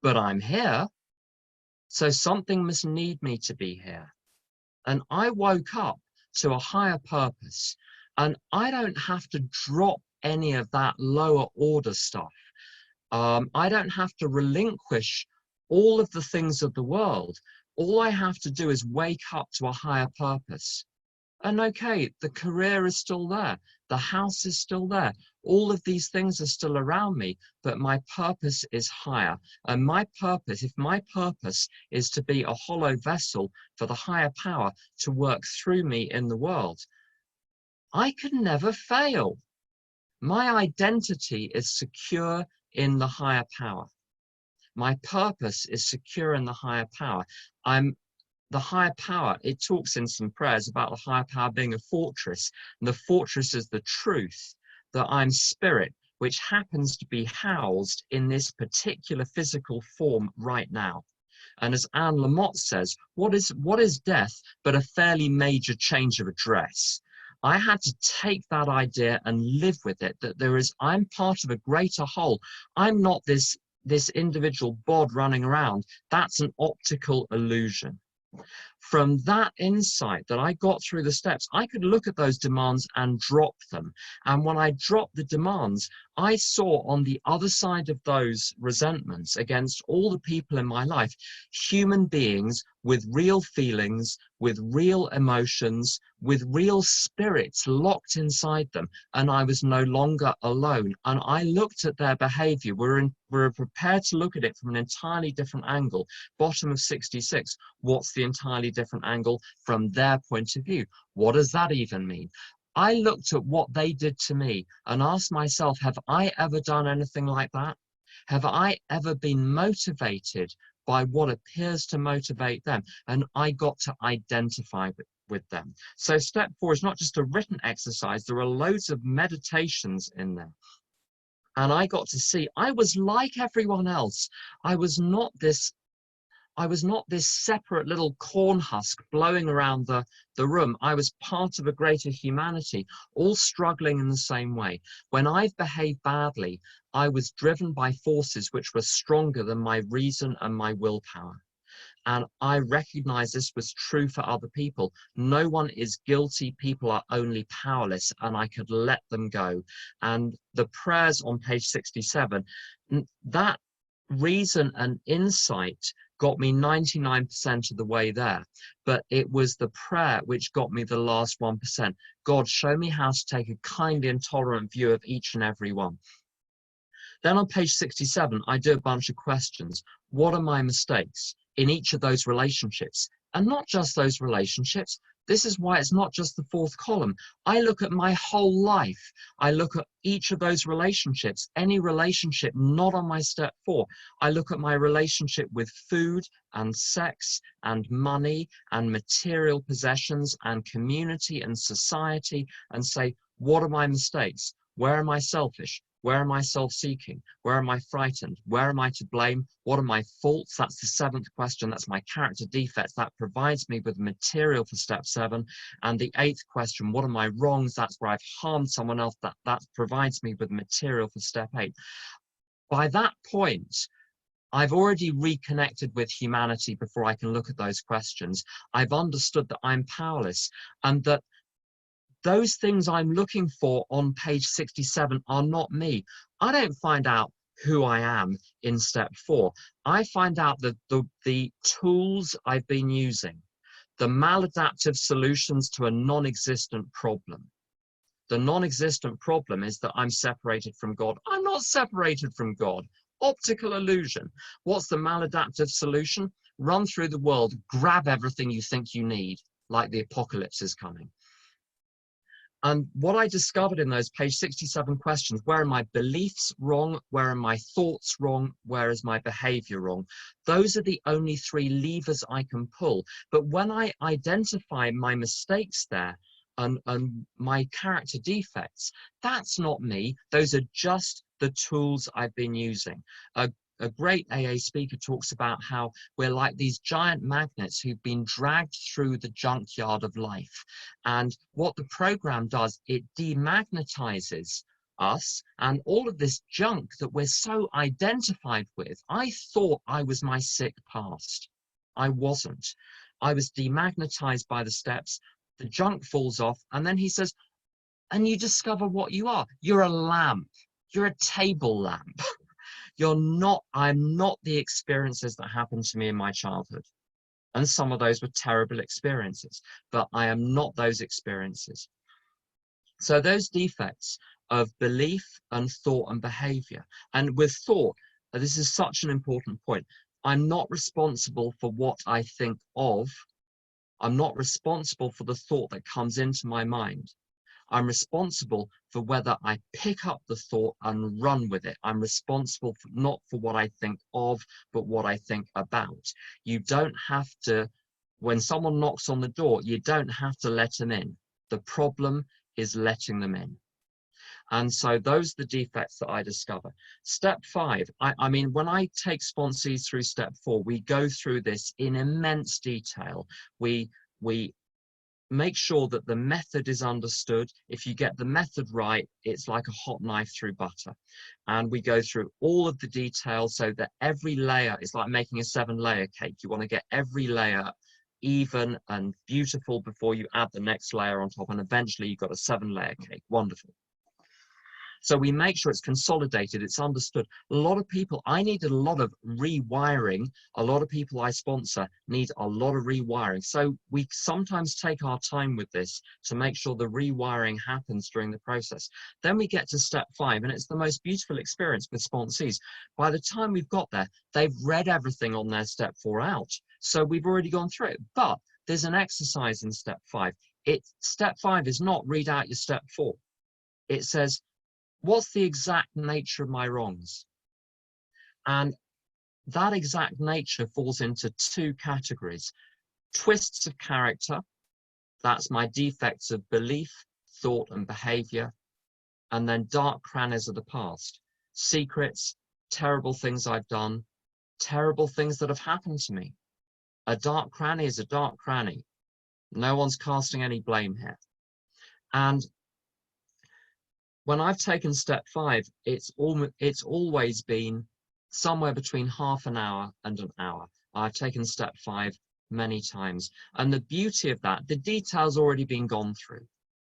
but I'm here. So something must need me to be here. And I woke up to a higher purpose. And I don't have to drop any of that lower order stuff. I don't have to relinquish all of the things of the world. All I have to do is wake up to a higher purpose. And okay, the career is still there. The house is still there. All of these things are still around me, but my purpose is higher. And my purpose, if my purpose is to be a hollow vessel for the higher power to work through me in the world, I can never fail. My identity is secure in the higher power. My purpose is secure in the higher power. The higher power, it talks in some prayers about the higher power being a fortress. And the fortress is the truth that I'm spirit, which happens to be housed in this particular physical form right now. And as Anne Lamott says, what is death but a fairly major change of address? I had to take that idea and live with it, that I'm part of a greater whole. I'm not this individual bod running around. That's an optical illusion. From that insight that I got through the steps, I could look at those demands and drop them. And when I dropped the demands, I saw on the other side of those resentments against all the people in my life, human beings with real feelings, with real emotions, with real spirits locked inside them. And I was no longer alone. And I looked at their behavior. We're prepared to look at it from an entirely different angle. Bottom of 66, what's the entirely different angle from their point of view? What does that even mean? I looked at what they did to me and asked myself, have I ever done anything like that? Have I ever been motivated by what appears to motivate them? And I got to identify with them. So step 4 is not just a written exercise. There are loads of meditations in there. And I got to see I was like everyone else. I was not this separate little corn husk blowing around the room. I was part of a greater humanity, all struggling in the same way. When I've behaved badly, I was driven by forces which were stronger than my reason and my willpower. And I recognized this was true for other people. No one is guilty. People are only powerless, and I could let them go. And the prayers on page 67, that reason and insight got me 99% of the way there, but it was the prayer which got me the last 1%. God, show me how to take a kindly and tolerant view of each and every one. Then on page 67, I do a bunch of questions. What are my mistakes in each of those relationships? And not just those relationships. This is why it's not just the 4th column. I look at my whole life. I look at each of those relationships, any relationship not on my step 4. I look at my relationship with food and sex and money and material possessions and community and society and say, what are my mistakes? Where am I selfish? Where am I self-seeking? Where am I frightened? Where am I to blame? What are my faults? That's the 7th question. That's my character defects. That provides me with material for step 7. And the 8th question, what are my wrongs? That's where I've harmed someone else. That provides me with material for step 8. By that point, I've already reconnected with humanity before I can look at those questions. I've understood that I'm powerless and that those things I'm looking for on page 67 are not me. I don't find out who I am in step 4. I find out that the tools I've been using, the maladaptive solutions to a non-existent problem. The non-existent problem is that I'm separated from God. I'm not separated from God. Optical illusion. What's the maladaptive solution? Run through the world, grab everything you think you need, like the apocalypse is coming. And what I discovered in those page 67 questions, where are my beliefs wrong? Where are my thoughts wrong? Where is my behavior wrong? Those are the only 3 levers I can pull. But when I identify my mistakes there and my character defects, that's not me. Those are just the tools I've been using. A great AA speaker talks about how we're like these giant magnets who've been dragged through the junkyard of life. And what the program does, it demagnetizes us and all of this junk that we're so identified with. I thought I was my sick past. I wasn't. I was demagnetized by the steps. The junk falls off. And then he says, and you discover what you are. You're a lamp. You're a table lamp. I'm not the experiences that happened to me in my childhood. And some of those were terrible experiences, but I am not those experiences. So those defects of belief and thought and behavior, and with thought, this is such an important point. I'm not responsible for what I think of. I'm not responsible for the thought that comes into my mind. I'm responsible for whether I pick up the thought and run with it. I'm responsible for, not for what I think of, but what I think about. You don't have to, when someone knocks on the door, you don't have to let them in. The problem is letting them in. And so those are the defects that I discover. Step 5, I mean, when I take sponsees through step 4, we go through this in immense detail. We make sure that the method is understood. If you get the method right, it's like a hot knife through butter. And we go through all of the details so that every layer is like making a 7-layer cake. You want to get every layer even and beautiful before you add the next layer on top. And eventually you've got a 7-layer cake. Wonderful. So we make sure it's consolidated, it's understood. A lot of people, I needed a lot of rewiring. A lot of people I sponsor need a lot of rewiring. So we sometimes take our time with this to make sure the rewiring happens during the process. Then we get to step 5, and it's the most beautiful experience with sponsees. By the time we've got there, they've read everything on their step 4 out. So we've already gone through it. But there's an exercise in step 5. Step 5 is not read out your step 4. It says, what's the exact nature of my wrongs? And that exact nature falls into 2 categories. Twists of character, that's my defects of belief, thought, and behavior. And then dark crannies of the past. Secrets, terrible things I've done, terrible things that have happened to me. A dark cranny is a dark cranny. No one's casting any blame here. And when I've taken step 5, it's always been somewhere between half an hour and an hour. I've taken step 5 many times. And the beauty of that, the detail's already been gone through.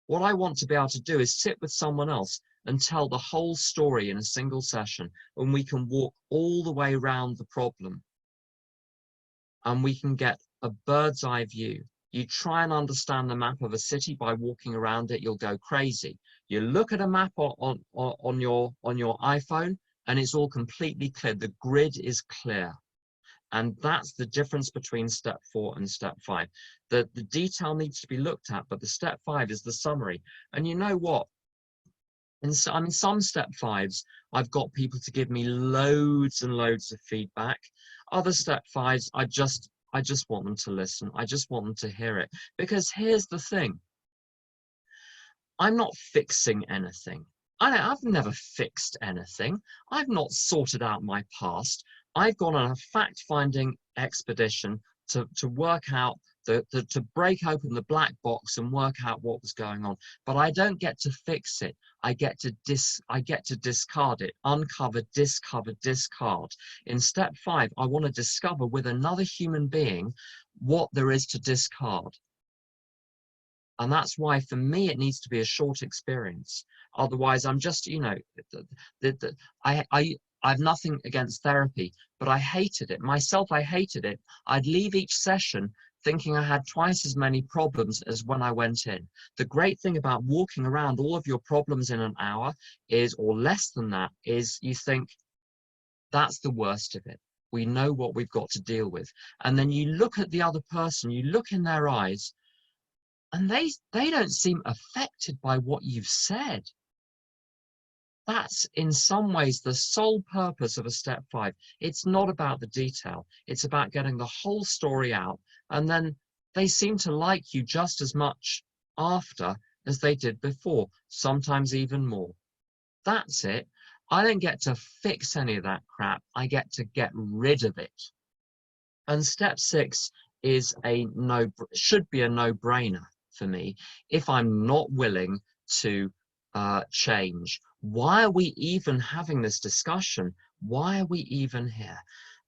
What I want to be able to do is sit with someone else and tell the whole story in a single session, and we can walk all the way around the problem. And we can get a bird's eye view. You try and understand the map of a city by walking around it, you'll go crazy. You look at a map on your iPhone and it's all completely clear. The grid is clear. And that's the difference between step 4 and step 5. The detail needs to be looked at, but the step 5 is the summary. And you know what? In some step 5s, I've got people to give me loads and loads of feedback. Other step 5s, I just want them to listen. I just want them to hear it. Because here's the thing. I'm not fixing anything. I've never fixed anything. I've not sorted out my past. I've gone on a fact-finding expedition to work out, to break open the black box and work out what was going on. But I don't get to fix it. I get to discard it, uncover, discover, discard. In step 5, I want to discover with another human being what there is to discard. And that's why, for me, it needs to be a short experience. Otherwise, I'm just, I have nothing against therapy, but I hated it. Myself, I hated it. I'd leave each session thinking I had twice as many problems as when I went in. The great thing about walking around all of your problems in an hour is, or less than that, is you think, that's the worst of it. We know what we've got to deal with. And then you look at the other person, you look in their eyes, and they don't seem affected by what you've said. That's in some ways the sole purpose of a step 5. It's not about the detail. It's about getting the whole story out. And then they seem to like you just as much after as they did before, sometimes even more. That's it. I don't get to fix any of that crap. I get to get rid of it. And step 6 is should be a no-brainer for me if I'm not willing to change. Why are we even having this discussion? Why are we even here?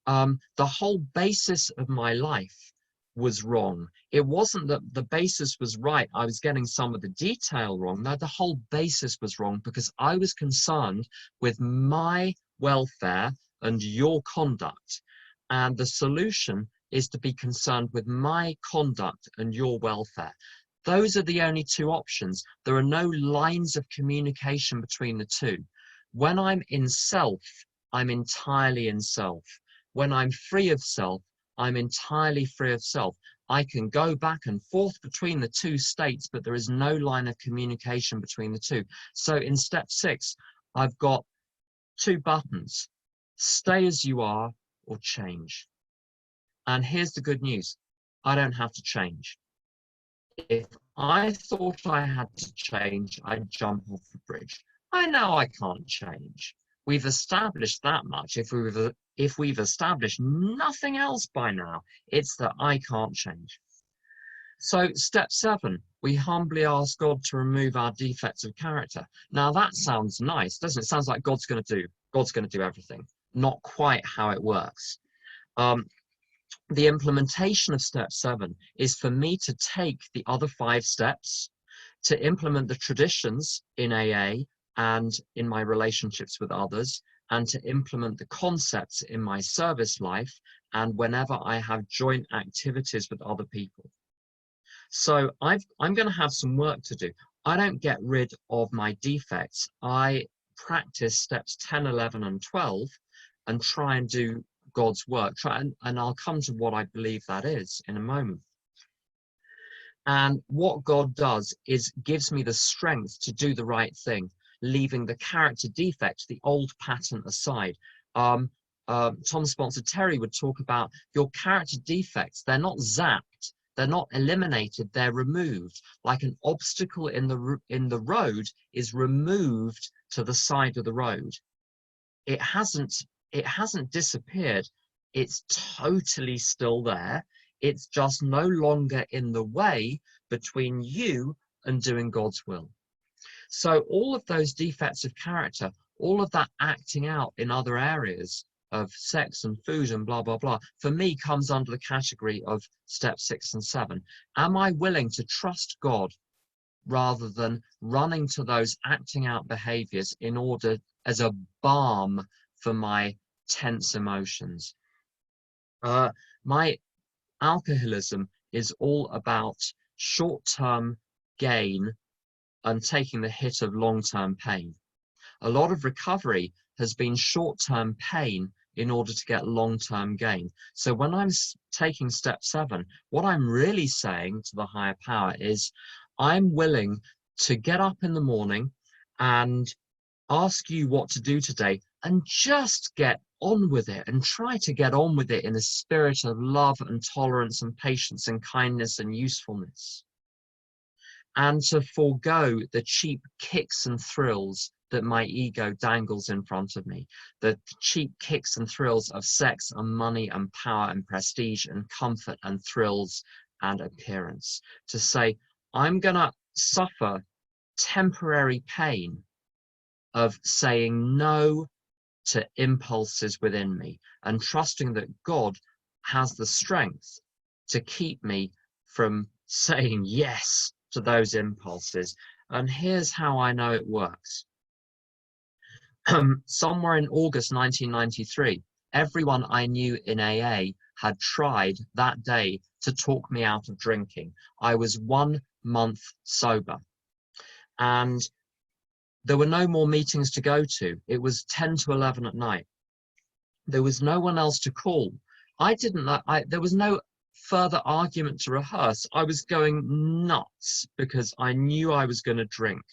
The whole basis of my life was wrong. It wasn't that the basis was right. I was getting some of the detail wrong. No, the whole basis was wrong because I was concerned with my welfare and your conduct. And the solution is to be concerned with my conduct and your welfare. Those are the only two options. There are no lines of communication between the two. When I'm in self, I'm entirely in self. When I'm free of self, I'm entirely free of self. I can go back and forth between the two states, but there is no line of communication between the two. So in step 6, I've got 2 buttons: stay as you are or change. And here's the good news: I don't have to change. If I thought I had to change, I'd jump off the bridge. I know I can't change. We've established that much. If we've established nothing else by now, it's that I can't change. So step 7, we humbly ask God to remove our defects of character. Now that sounds nice, doesn't it? It sounds like God's going to do everything. Not quite how it works. The implementation of step 7 is for me to take the other 5 steps, to implement the traditions in AA and in my relationships with others, and to implement the concepts in my service life and whenever I have joint activities with other people. So I'm going to have some work to do. I don't get rid of my defects. I practice steps 10, 11, and 12 and try and do God's work. And I'll come to what I believe that is in a moment. And what God does is gives me the strength to do the right thing, leaving the character defect, the old pattern aside. Tom Sponsor Terry would talk about your character defects. They're not zapped. They're not eliminated. They're removed. Like an obstacle in the road is removed to the side of the road. It hasn't disappeared. It's totally still there. It's just no longer in the way between you and doing God's will. So all of those defects of character, all of that acting out in other areas of sex and food and blah, blah, blah, for me comes under the category of step 6 and 7. Am I willing to trust God rather than running to those acting out behaviors in order as a balm for my tense emotions? My alcoholism is all about short-term gain and taking the hit of long-term pain. A lot of recovery has been short-term pain in order to get long-term gain. So when I'm taking step 7, what I'm really saying to the higher power is I'm willing to get up in the morning and ask you what to do today and just get on with it and try to get on with it in a spirit of love and tolerance and patience and kindness and usefulness. And to forego the cheap kicks and thrills that my ego dangles in front of me, the cheap kicks and thrills of sex and money and power and prestige and comfort and thrills and appearance. To say, I'm going to suffer temporary pain of saying no to impulses within me and trusting that God has the strength to keep me from saying yes to those impulses. And here's how I know it works. Somewhere in August 1993, everyone I knew in AA had tried that day to talk me out of drinking. I was 1 month sober. And there were no more meetings to go to. It was 10 to 11 at night. There was no one else to call. There was no further argument to rehearse. I was going nuts because I knew I was going to drink.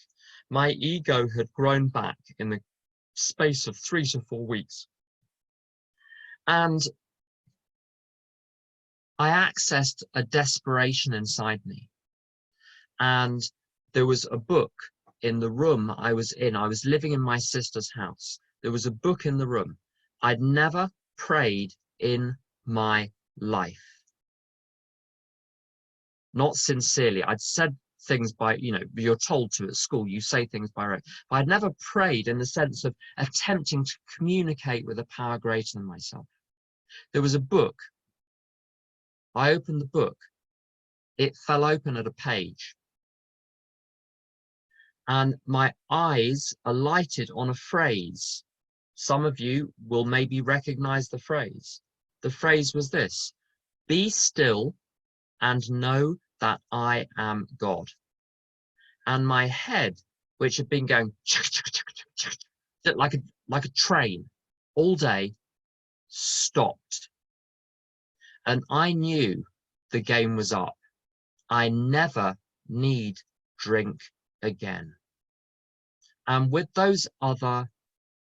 My ego had grown back in the space of 3 to 4 weeks. And I accessed a desperation inside me. And there was a book in the room I was in. I was living in my sister's house. There was a book in the room. I'd never prayed in my life. Not sincerely. I'd said things by, you're told to at school, you say things by rote. But I'd never prayed in the sense of attempting to communicate with a power greater than myself. There was a book. I opened the book. It fell open at a page. And my eyes alighted on a phrase Some of you will maybe recognize the phrase. The phrase was this: be still and know that I am God. And my head, which had been going like a train all day, stopped. And I knew the game was up. I never need drink again. And with those other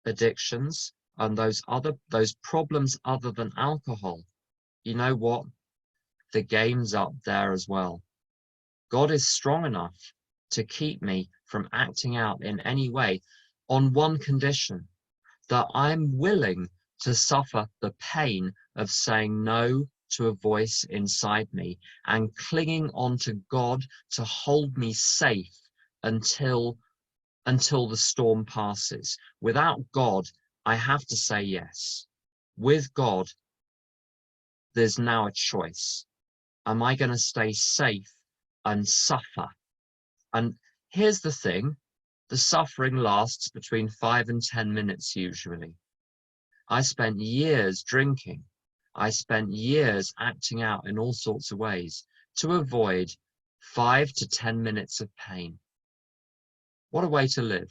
addictions and those problems other than alcohol, you know what? The game's up there as well. God is strong enough to keep me from acting out in any way, on one condition: that I'm willing to suffer the pain of saying no to a voice inside me and clinging on to God to hold me safe until the storm passes. Without God, I have to say yes. With God, there's now a choice. Am I going to stay safe and suffer? And here's the thing: the suffering lasts between 5 and 10 minutes usually. I spent years drinking. I spent years acting out in all sorts of ways to avoid 5 to 10 minutes of pain. What a way to live.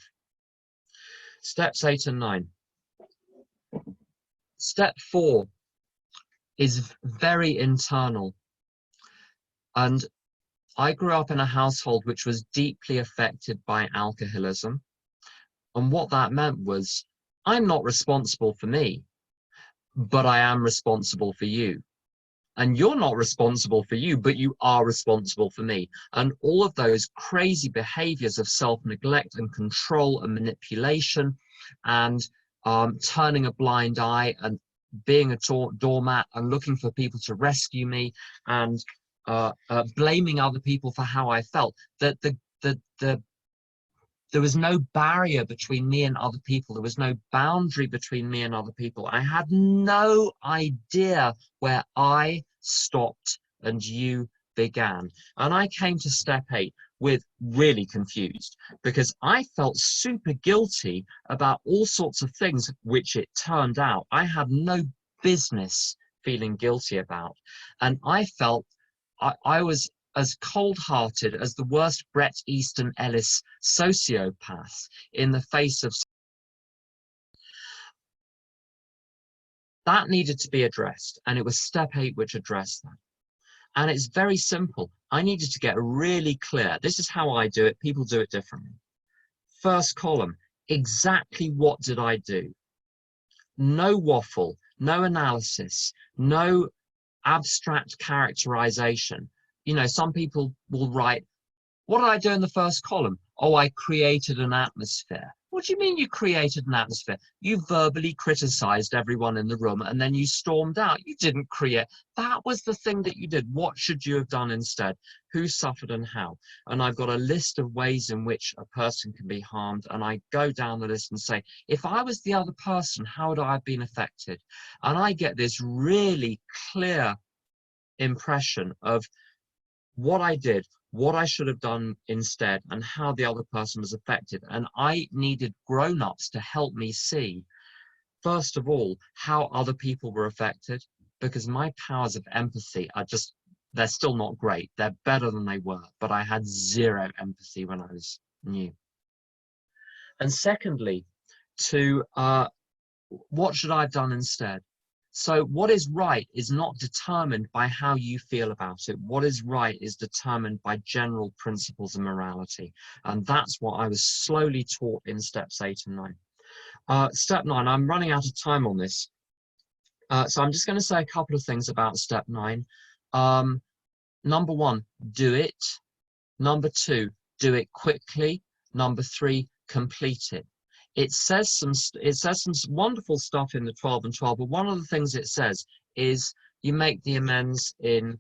Steps 8 and 9. Step 4 is very internal. And I grew up in a household which was deeply affected by alcoholism. And what that meant was, I'm not responsible for me, but I am responsible for you. And you're not responsible for you, but you are responsible for me. And all of those crazy behaviors of self-neglect and control and manipulation and turning a blind eye and being a doormat and looking for people to rescue me and blaming other people for how I felt, that there was no barrier between me and other people. There was no boundary between me and other people. I had no idea where I stopped and you began. And I came to step 8 with really confused, because I felt super guilty about all sorts of things, which it turned out I had no business feeling guilty about. And I felt I was as cold-hearted as the worst Bret Easton Ellis sociopath in the face of that. Needed to be addressed, and it was step 8 which addressed that. And it's very simple. I needed to get really clear. This is how I do it. People do it differently. First column: exactly what did I do? No waffle, no analysis, no abstract characterization. You know, some people will write, what did I do in the first column? Oh, I created an atmosphere. What do you mean you created an atmosphere? You verbally criticized everyone in the room and then you stormed out. You didn't create. That was the thing that you did. What should you have done instead? Who suffered and how? And I've got a list of ways in which a person can be harmed. And I go down the list and say, if I was the other person, how would I have been affected? And I get this really clear impression of what I did, what I should have done instead, and how the other person was affected. And I needed grown-ups to help me see, first of all, how other people were affected, because my powers of empathy are just, they're still not great. They're better than they were, but I had zero empathy when I was new. And secondly, to what should I have done instead? So what is right is not determined by how you feel about it. What is right is determined by general principles of morality. And that's what I was slowly taught in steps 8 and 9. Step 9, I'm running out of time on this. So I'm just going to say a couple of things about step 9. Number 1, do it. Number 2, do it quickly. Number 3, complete it. It says some wonderful stuff in the 12 and 12, but one of the things it says is you make the amends in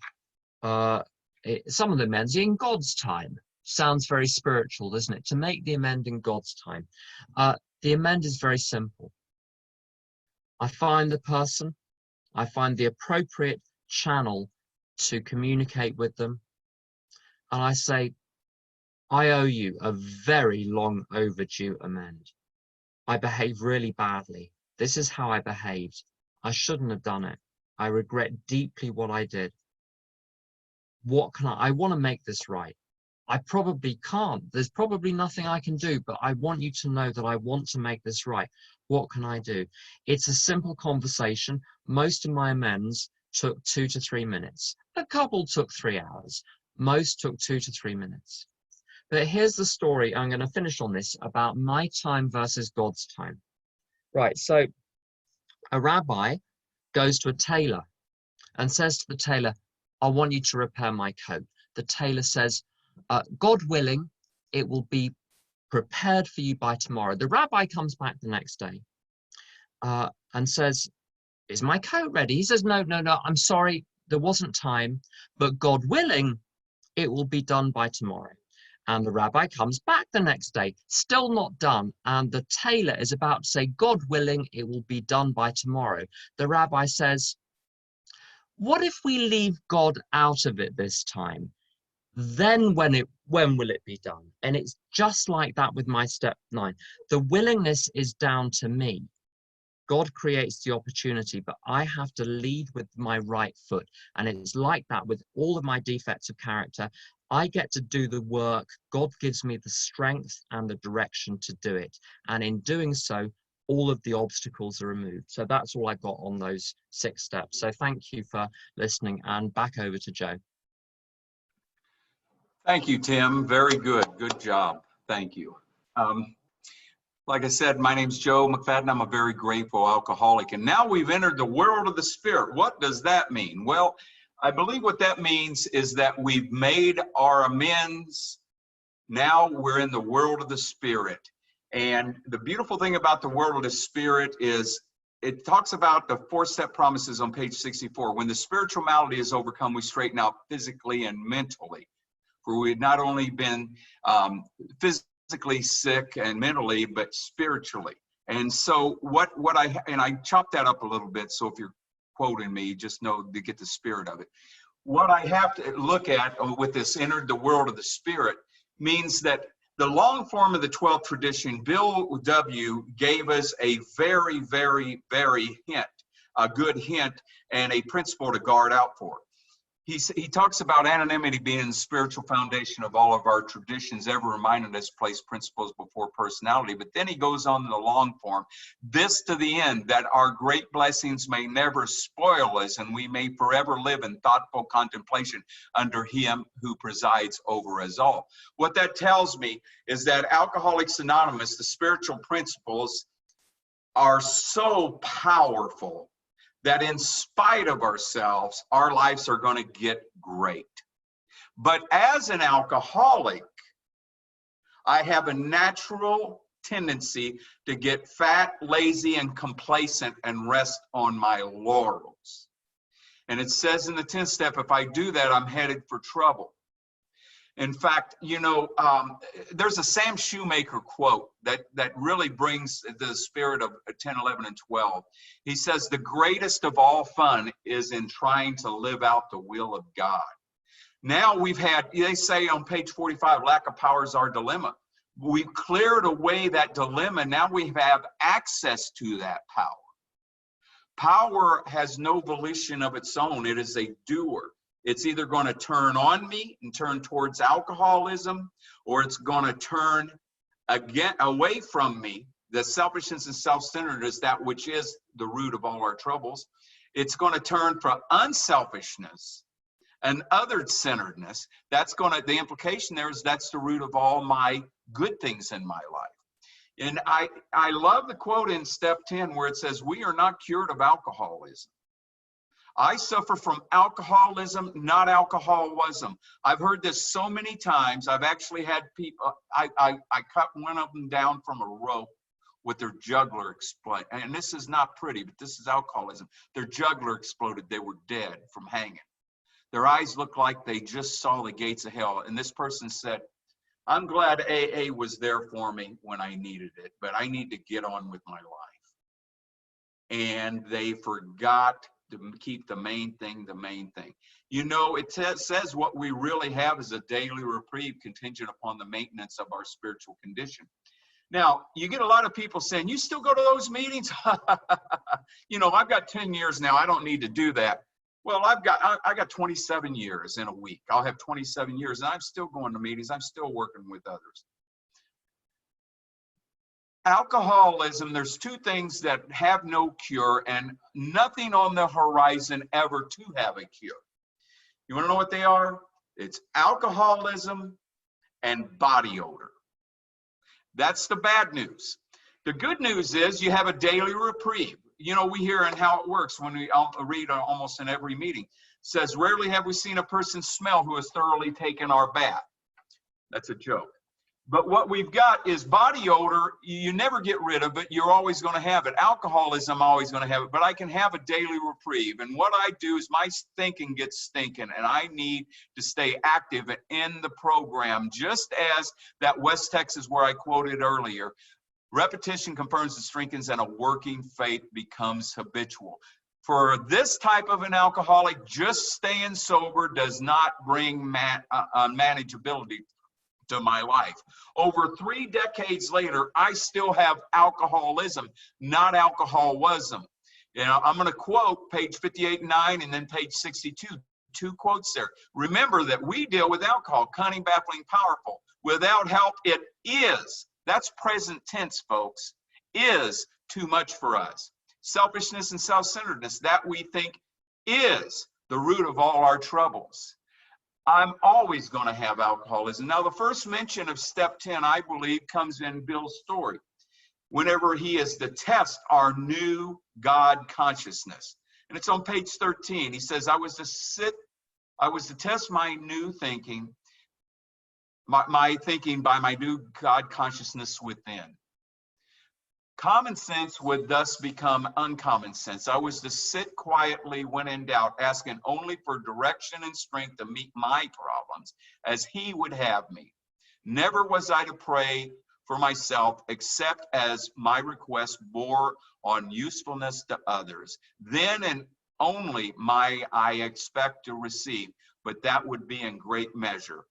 some of the amends in God's time. Sounds very spiritual, doesn't it? To make the amend in God's time. The amend is very simple. I find the person, I find the appropriate channel to communicate with them, and I say, I owe you a very long overdue amend. I behave really badly. This is how I behaved. I shouldn't have done it. I regret deeply what I did. What can I want to make this right. I probably can't. There's probably nothing I can do, but I want you to know that I want to make this right. What can I do? It's a simple conversation. Most of my amends took 2 to 3 minutes. A couple took 3 hours. Most took 2 to 3 minutes. But here's the story. I'm going to finish on this about my time versus God's time. Right. So a rabbi goes to a tailor and says to the tailor, I want you to repair my coat. The tailor says, God willing, it will be prepared for you by tomorrow. The rabbi comes back the next day and says, is my coat ready? He says, no, I'm sorry, there wasn't time, but God willing, it will be done by tomorrow. And the rabbi comes back the next day, still not done. And the tailor is about to say, God willing, it will be done by tomorrow. The rabbi says, what if we leave God out of it this time? Then when will it be done? And it's just like that with my step 9. The willingness is down to me. God creates the opportunity, but I have to lead with my right foot. And it's like that with all of my defects of character. I get to do the work. God gives me the strength and the direction to do it. And in doing so, all of the obstacles are removed. So that's all I got on those 6 steps. So thank you for listening, and back over to Joe. Thank you, Tim. Very good. Good job. Thank you. Like I said, my name's Joe McFadden. I'm a very grateful alcoholic. And now we've entered the world of the Spirit. What does that mean? Well, I believe what that means is that we've made our amends. Now we're in the world of the Spirit. And the beautiful thing about the world of the Spirit is it talks about the 4-step promises on page 64. When the spiritual malady is overcome, we straighten out physically and mentally. For we had not only been physically sick and mentally, but spiritually. And so what I chopped that up a little bit. So if you're quoting me, just know to get the spirit of it. What I have to look at with this entered the world of the Spirit means that the long form of the 12th tradition, Bill W. gave us a very, very, very a good hint and a principle to guard out for. He talks about anonymity being the spiritual foundation of all of our traditions, ever reminding us place principles before personality. But then he goes on in the long form, this to the end, that our great blessings may never spoil us, and we may forever live in thoughtful contemplation under him who presides over us all. What that tells me is that Alcoholics Anonymous, the spiritual principles, are so powerful that in spite of ourselves, our lives are going to get great. But as an alcoholic, I have a natural tendency to get fat, lazy, and complacent and rest on my laurels. And it says in the 10th step, if I do that, I'm headed for trouble. In fact, you know, there's a Sam Shoemaker quote that really brings the spirit of 10, 11, and 12. He says, the greatest of all fun is in trying to live out the will of God. Now we've had, they say on page 45, lack of power is our dilemma. We've cleared away that dilemma. Now we have access to that power. Power has no volition of its own. It is a doer. It's either going to turn on me and turn towards alcoholism, or it's going to turn again away from me. The selfishness and self-centeredness, that which is the root of all our troubles. It's going to turn from unselfishness and other-centeredness. That's going to, the implication there is that's the root of all my good things in my life. And I love the quote in step 10 where it says, we are not cured of alcoholism. I suffer from alcoholism, not alcoholism. I've heard this so many times. I've actually had people, I cut one of them down from a rope with their jugular exploded. And this is not pretty, but this is alcoholism. Their jugular exploded. They were dead from hanging. Their eyes looked like they just saw the gates of hell. And this person said, I'm glad AA was there for me when I needed it, but I need to get on with my life. And they forgot to keep the main thing the main thing. You know, it says what we really have is a daily reprieve contingent upon the maintenance of our spiritual condition. Now, you get a lot of people saying, you still go to those meetings? You know, I've got 10 years now. I don't need to do that. Well, I got 27 years in a week. I'll have 27 years, and I'm still going to meetings. I'm still working with others. Alcoholism, there's two things that have no cure and nothing on the horizon ever to have a cure. You want to know what they are? It's alcoholism and body odor. That's the bad news. The good news is you have a daily reprieve. You know, we hear in how it works when we read almost in every meeting. It says, rarely have we seen a person smell who has thoroughly taken our bath. That's a joke. But what we've got is body odor. You never get rid of it. You're always going to have it. Alcoholism, I'm always going to have it. But I can have a daily reprieve. And what I do is my thinking gets stinking, and I need to stay active in the program, just as that West Texas where I quoted earlier. Repetition confirms and strengthens, and a working faith becomes habitual. For this type of an alcoholic, just staying sober does not bring manageability to my life. Over 3 decades later, I still have alcoholism, not alcoholism. You know, I'm going to quote page 58 and 9 and then page 62, 2 quotes there. Remember that we deal with alcohol, cunning, baffling, powerful. Without help, it is, that's present tense, folks, is too much for us. Selfishness and self-centeredness, that we think is the root of all our troubles. I'm always going to have alcoholism. Now, the first mention of step 10, I believe, comes in Bill's story. Whenever he is to test our new God consciousness. And it's on page 13. He says, I was to test my new thinking, my thinking by my new God consciousness within. Common sense would thus become uncommon sense. I was to sit quietly when in doubt, asking only for direction and strength to meet my problems as he would have me. Never was I to pray for myself except as my request bore on usefulness to others. Then and only I expect to receive, but that would be in great measure.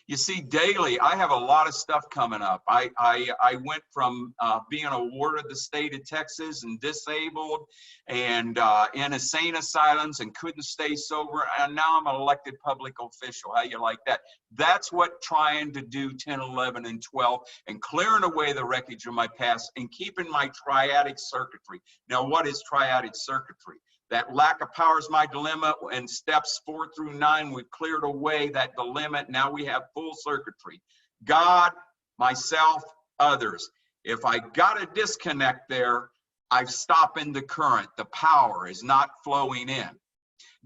You see, daily, I have a lot of stuff coming up. I went from being awarded the state of Texas and disabled and in insane asylums and couldn't stay sober. And now I'm an elected public official. How you like that? That's what trying to do 10, 11, and 12 and clearing away the wreckage of my past and keeping my triadic circuitry. Now, what is triadic circuitry? That lack of power is my dilemma. And steps 4 through 9, we've cleared away that dilemma. Now we have full circuitry. God, myself, others. If I got a disconnect there, I've stopped in the current. The power is not flowing in.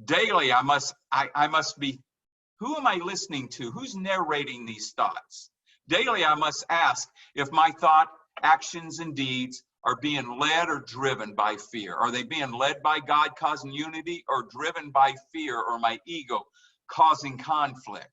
Daily, I must be, who am I listening to? Who's narrating these thoughts? Daily, I must ask if my thought, actions, and deeds are being led or driven by fear. Are they being led by God causing unity or driven by fear or my ego causing conflict?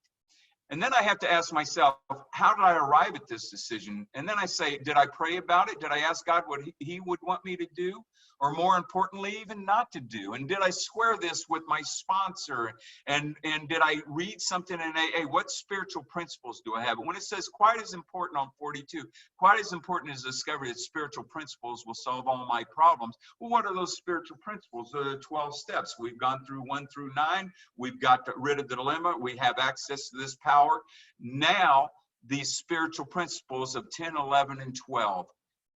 And then I have to ask myself, how did I arrive at this decision? And then I say, did I pray about it? Did I ask God what he would want me to do? Or more importantly, even not to do? And did I square this with my sponsor? And did I read something in AA? What spiritual principles do I have? And when it says quite as important on 42, quite as important as discovery that spiritual principles will solve all my problems. Well, what are those spiritual principles? There are 12 steps. We've gone through 1 through 9. We've got rid of the dilemma. We have access to this power. Now, these spiritual principles of 10, 11, and 12.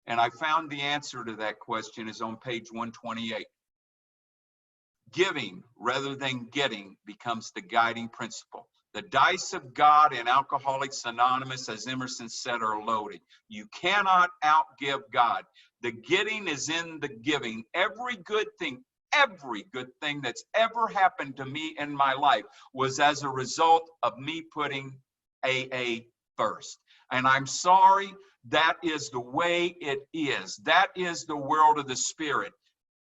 And I found the answer to that question is on page 128. Giving rather than getting becomes the guiding principle. The dice of God in Alcoholics Anonymous, as Emerson said, are loaded. You cannot outgive God. The getting is in the giving. Every good thing that's ever happened to me in my life was as a result of me putting AA first. And I'm sorry, that is the way it is. That is the world of the spirit,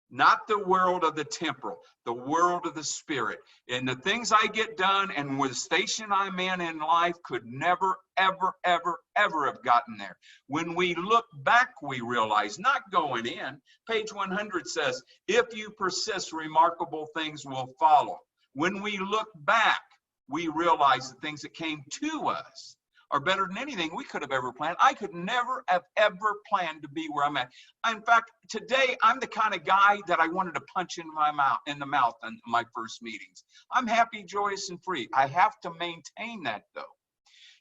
not the world of the temporal, the world of the spirit. And the things I get done and with the station I'm in life could never, ever, ever, ever have gotten there. When we look back, we realize, not going in, page 100 says, if you persist, remarkable things will follow. When we look back, we realize the things that came to us are better than anything we could have ever planned. I could never have ever planned to be where I'm at. In fact, today I'm the kind of guy that I wanted to punch in the mouth in my first meetings. I'm happy, joyous, and free. I have to maintain that though.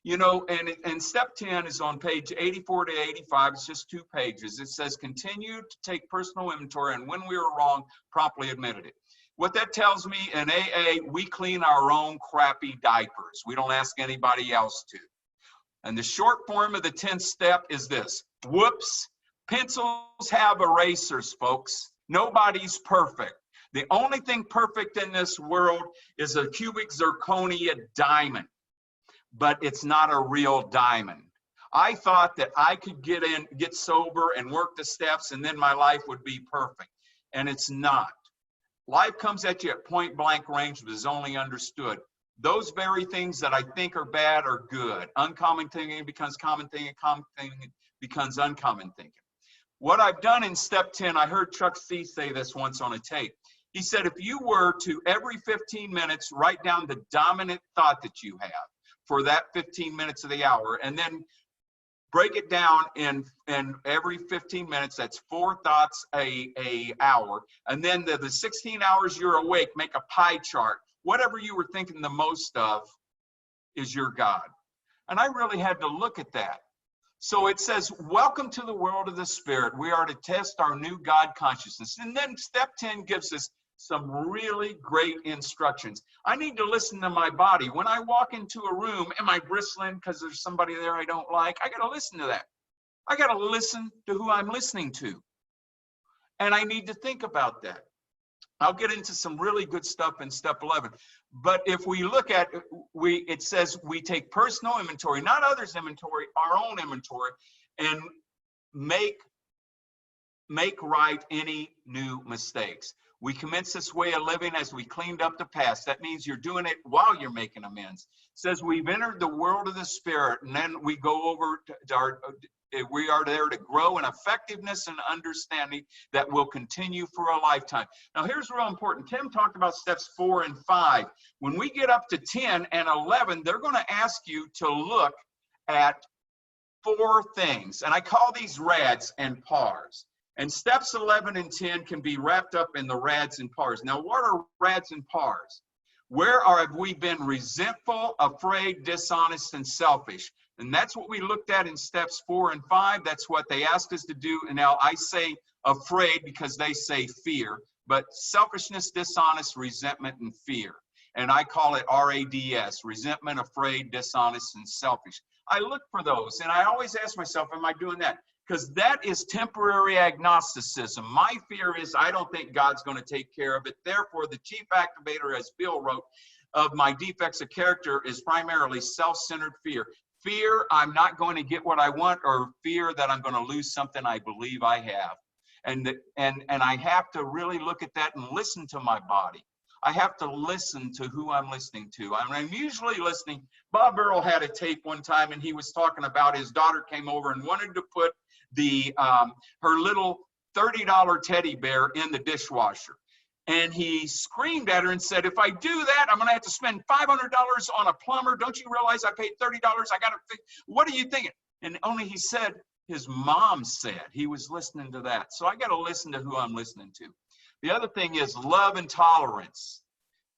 You know, and step 10 is on page 84 to 85. It's just 2 pages. It says, continue to take personal inventory, and when we were wrong, promptly admitted it. What that tells me, in AA, we clean our own crappy diapers. We don't ask anybody else to. And the short form of the 10th step is this. Whoops. Pencils have erasers, folks. Nobody's perfect. The only thing perfect in this world is a cubic zirconia diamond. But it's not a real diamond. I thought that I could get sober and work the steps and then my life would be perfect. And it's not. Life comes at you at point blank range, but is only understood. Those very things that I think are bad are good. Uncommon thinking becomes common thinking, common thinking becomes uncommon thinking. What I've done in step 10, I heard Chuck C say this once on a tape. He said, if you were to every 15 minutes write down the dominant thought that you have, for that 15 minutes of the hour, and then break it down in every 15 minutes, that's 4 thoughts a hour, and then the 16 hours you're awake, make a pie chart. Whatever you were thinking the most of is your God. And I really had to look at that. So it says, welcome to the world of the Spirit. We are to test our new God consciousness. And then step 10 gives us some really great instructions. I need to listen to my body. When I walk into a room, am I bristling because there's somebody there I don't like? I got to listen to that. I got to listen to who I'm listening to. And I need to think about that. I'll get into some really good stuff in step 11. But if we look at, it says we take personal inventory, not others' inventory, our own inventory, and make right any new mistakes. We commence this way of living as we cleaned up the past. That means you're doing it while you're making amends. It says we've entered the world of the Spirit, and then we go over to we are there to grow in effectiveness and understanding that will continue for a lifetime. Now, here's real important. Tim talked about steps 4 and 5. When we get up to 10 and 11, they're going to ask you to look at 4 things, and I call these rads and pars. And steps 11 and 10 can be wrapped up in the rads and pars. Now, what are rads and pars? Where have we been resentful, afraid, dishonest, and selfish? And that's what we looked at in steps 4 and 5. That's what they asked us to do. And now I say afraid because they say fear, but selfishness, dishonest, resentment, and fear. And I call it RADS, resentment, afraid, dishonest, and selfish. I look for those, and I always ask myself, am I doing that? Because that is temporary agnosticism. My fear is I don't think God's going to take care of it. Therefore, the chief activator, as Bill wrote, of my defects of character is primarily self-centered fear. Fear I'm not going to get what I want, or fear that I'm going to lose something I believe I have. And I have to really look at that and listen to my body. I have to listen to who I'm listening to. I'm usually listening. Bob Earl had a tape one time, and he was talking about his daughter came over and wanted to put her little $30 teddy bear in the dishwasher. And he screamed at her and said, if I do that, I'm going to have to spend $500 on a plumber. Don't you realize I paid $30? I got to think, what are you thinking? And only he said, his mom said. He was listening to that. So I got to listen to who I'm listening to. The other thing is love and tolerance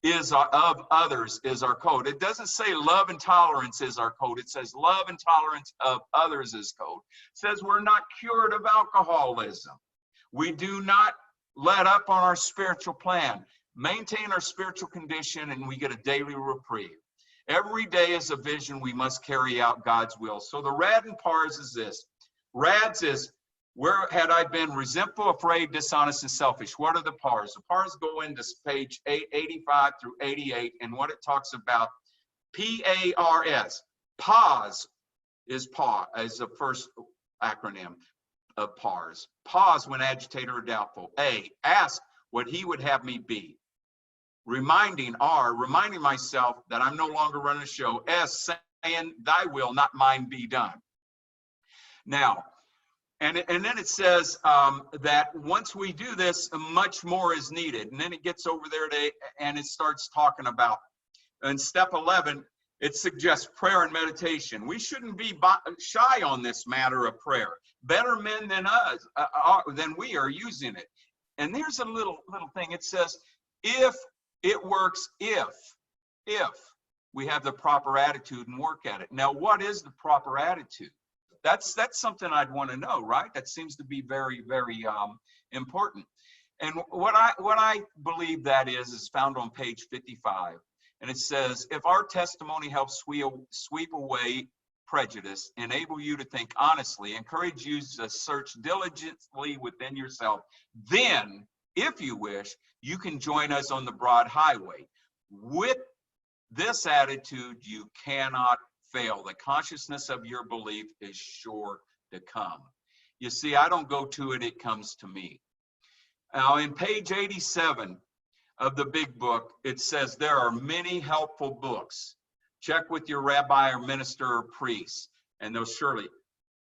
of others is our code. It doesn't say love and tolerance is our code. It says love and tolerance of others is code. It says we're not cured of alcoholism. We do not let up on our spiritual plan. Maintain our spiritual condition, and we get a daily reprieve. Every day is a vision. We must carry out God's will. So the rad and pars is this. Rads is, where had I been resentful, afraid, dishonest, and selfish? What are the pars? The pars go into page 85 through 88, and what it talks about, P-A-R-S. Pause is the first acronym of pars. Pause when agitated or doubtful. A, ask what he would have me be. Reminding myself that I'm no longer running the show. S, saying thy will, not mine, be done. Now, and then it says that once we do this, much more is needed. And then it gets over there and it starts talking about, in step 11, It suggests prayer and meditation. We shouldn't be shy on this matter of prayer. Better men than us, than we are using it. And there's a little thing. It says, if it works, if we have the proper attitude and work at it. Now, what is the proper attitude? That's something I'd want to know, right? That seems to be very, very important. And what I believe that is found on page 55. And it says, if our testimony helps sweep away prejudice, enable you to think honestly, encourage you to search diligently within yourself, then, if you wish, you can join us on the broad highway. With this attitude, you cannot fail. The consciousness of your belief is sure to come. You see, I don't go to it, it comes to me. Now, in page 87 of the big book, it says there are many helpful books. Check with your rabbi or minister or priest, and they'll surely.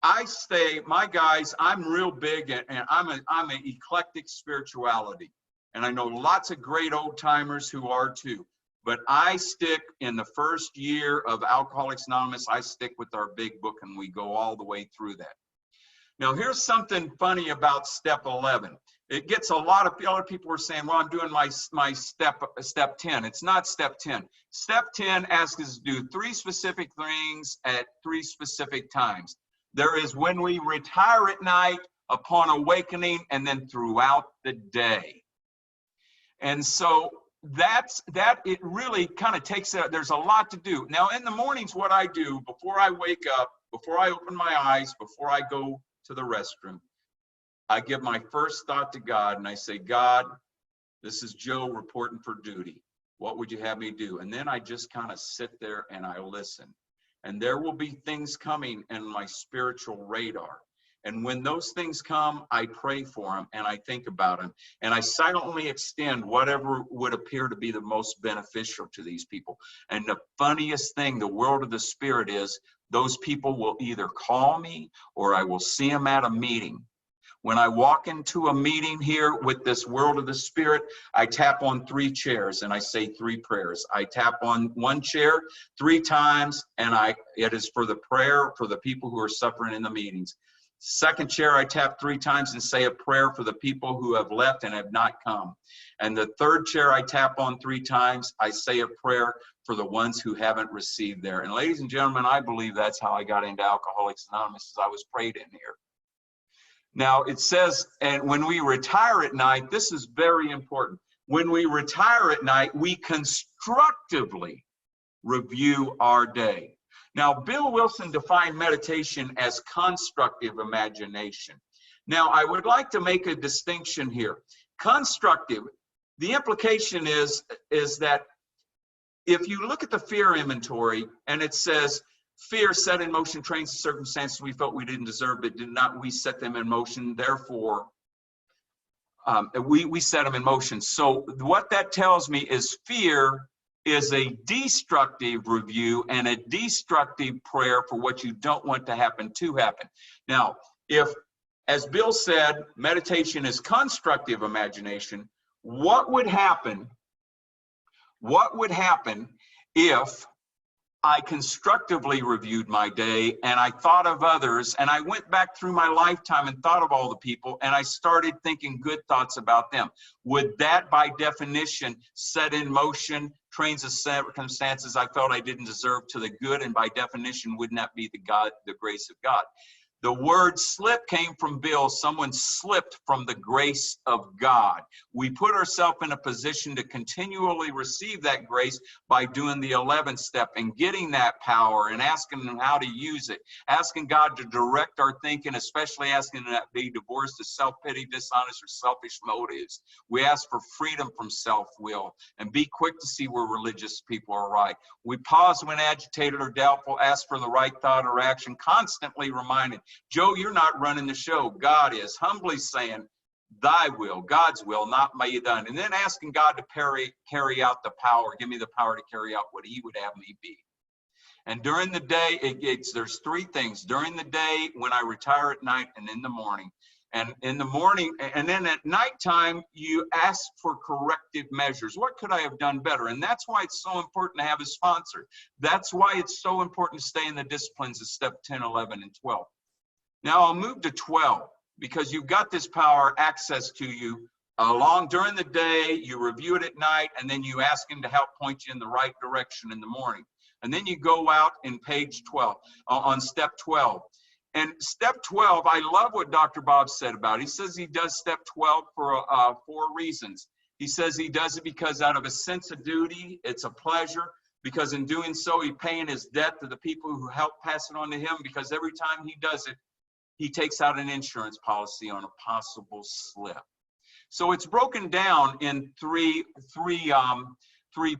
I say, my guys, I'm real big, and I'm an eclectic spirituality. And I know lots of great old timers who are too. But I stick in the first year of Alcoholics Anonymous, I stick with our big book, and we go all the way through that. Now, here's something funny about step 11. It gets a lot of other people are saying, well, I'm doing my step 10. It's not step 10. Step 10 asks us to do 3 specific things at 3 specific times. There is when we retire at night, upon awakening, and then throughout the day. And so that it really kind of takes it. There's a lot to do. Now, in the mornings, what I do before I wake up, before I open my eyes, before I go to the restroom, I give my first thought to God, and I say, God, this is Joe reporting for duty. What would you have me do? And then I just kind of sit there and I listen. And there will be things coming in my spiritual radar. And when those things come, I pray for them and I think about them. And I silently extend whatever would appear to be the most beneficial to these people. And the funniest thing, the world of the spirit, is those people will either call me or I will see them at a meeting. When I walk into a meeting here with this world of the spirit, I tap on 3 chairs and I say 3 prayers. I tap on one chair 3 times, and it is for the prayer for the people who are suffering in the meetings. Second chair, I tap 3 times and say a prayer for the people who have left and have not come. And the third chair I tap on 3 times, I say a prayer for the ones who haven't received there. And ladies and gentlemen, I believe that's how I got into Alcoholics Anonymous, as I was prayed in here. Now it says, and when we retire at night, this is very important. When we retire at night, we constructively review our day. Now, Bill Wilson defined meditation as constructive imagination. Now, I would like to make a distinction here. Constructive, the implication is that if you look at the fear inventory and it says, fear set in motion trains the circumstances we felt we didn't deserve, but did not we set them in motion, therefore we set them in motion. So what that tells me is fear is a destructive review and a destructive prayer for what you don't want to happen. Now, if, as Bill said, meditation is constructive imagination, what would happen if I constructively reviewed my day and I thought of others and I went back through my lifetime and thought of all the people and I started thinking good thoughts about them? Would that by definition set in motion trains of circumstances I felt I didn't deserve to the good, and by definition wouldn't that be the grace of God? The word slip came from Bill. Someone slipped from the grace of God. We put ourselves in a position to continually receive that grace by doing the 11th step and getting that power and asking him how to use it, asking God to direct our thinking, especially asking that be divorced of self-pity, dishonest, or selfish motives. We ask for freedom from self-will and be quick to see where religious people are right. We pause when agitated or doubtful, ask for the right thought or action, constantly reminded, Joe, you're not running the show. God is, humbly saying, thy will, God's will, not be done. And then asking God to carry out the power, give me the power to carry out what he would have me be. And during the day, there's 3 things. During the day, when I retire at night, and in the morning. And in the morning, and then at nighttime, you ask for corrective measures. What could I have done better? And that's why it's so important to have a sponsor. That's why it's so important to stay in the disciplines of step 10, 11, and 12. Now I'll move to 12, because you've got this power access to you during the day, you review it at night, and then you ask him to help point you in the right direction in the morning. And then you go out in page 12, on step 12. And step 12, I love what Dr. Bob said about it. He says he does step 12 for 4 reasons. He says he does it because out of a sense of duty, it's a pleasure, because in doing so, he's paying his debt to the people who helped pass it on to him, because every time he does it, he takes out an insurance policy on a possible slip. So it's broken down in three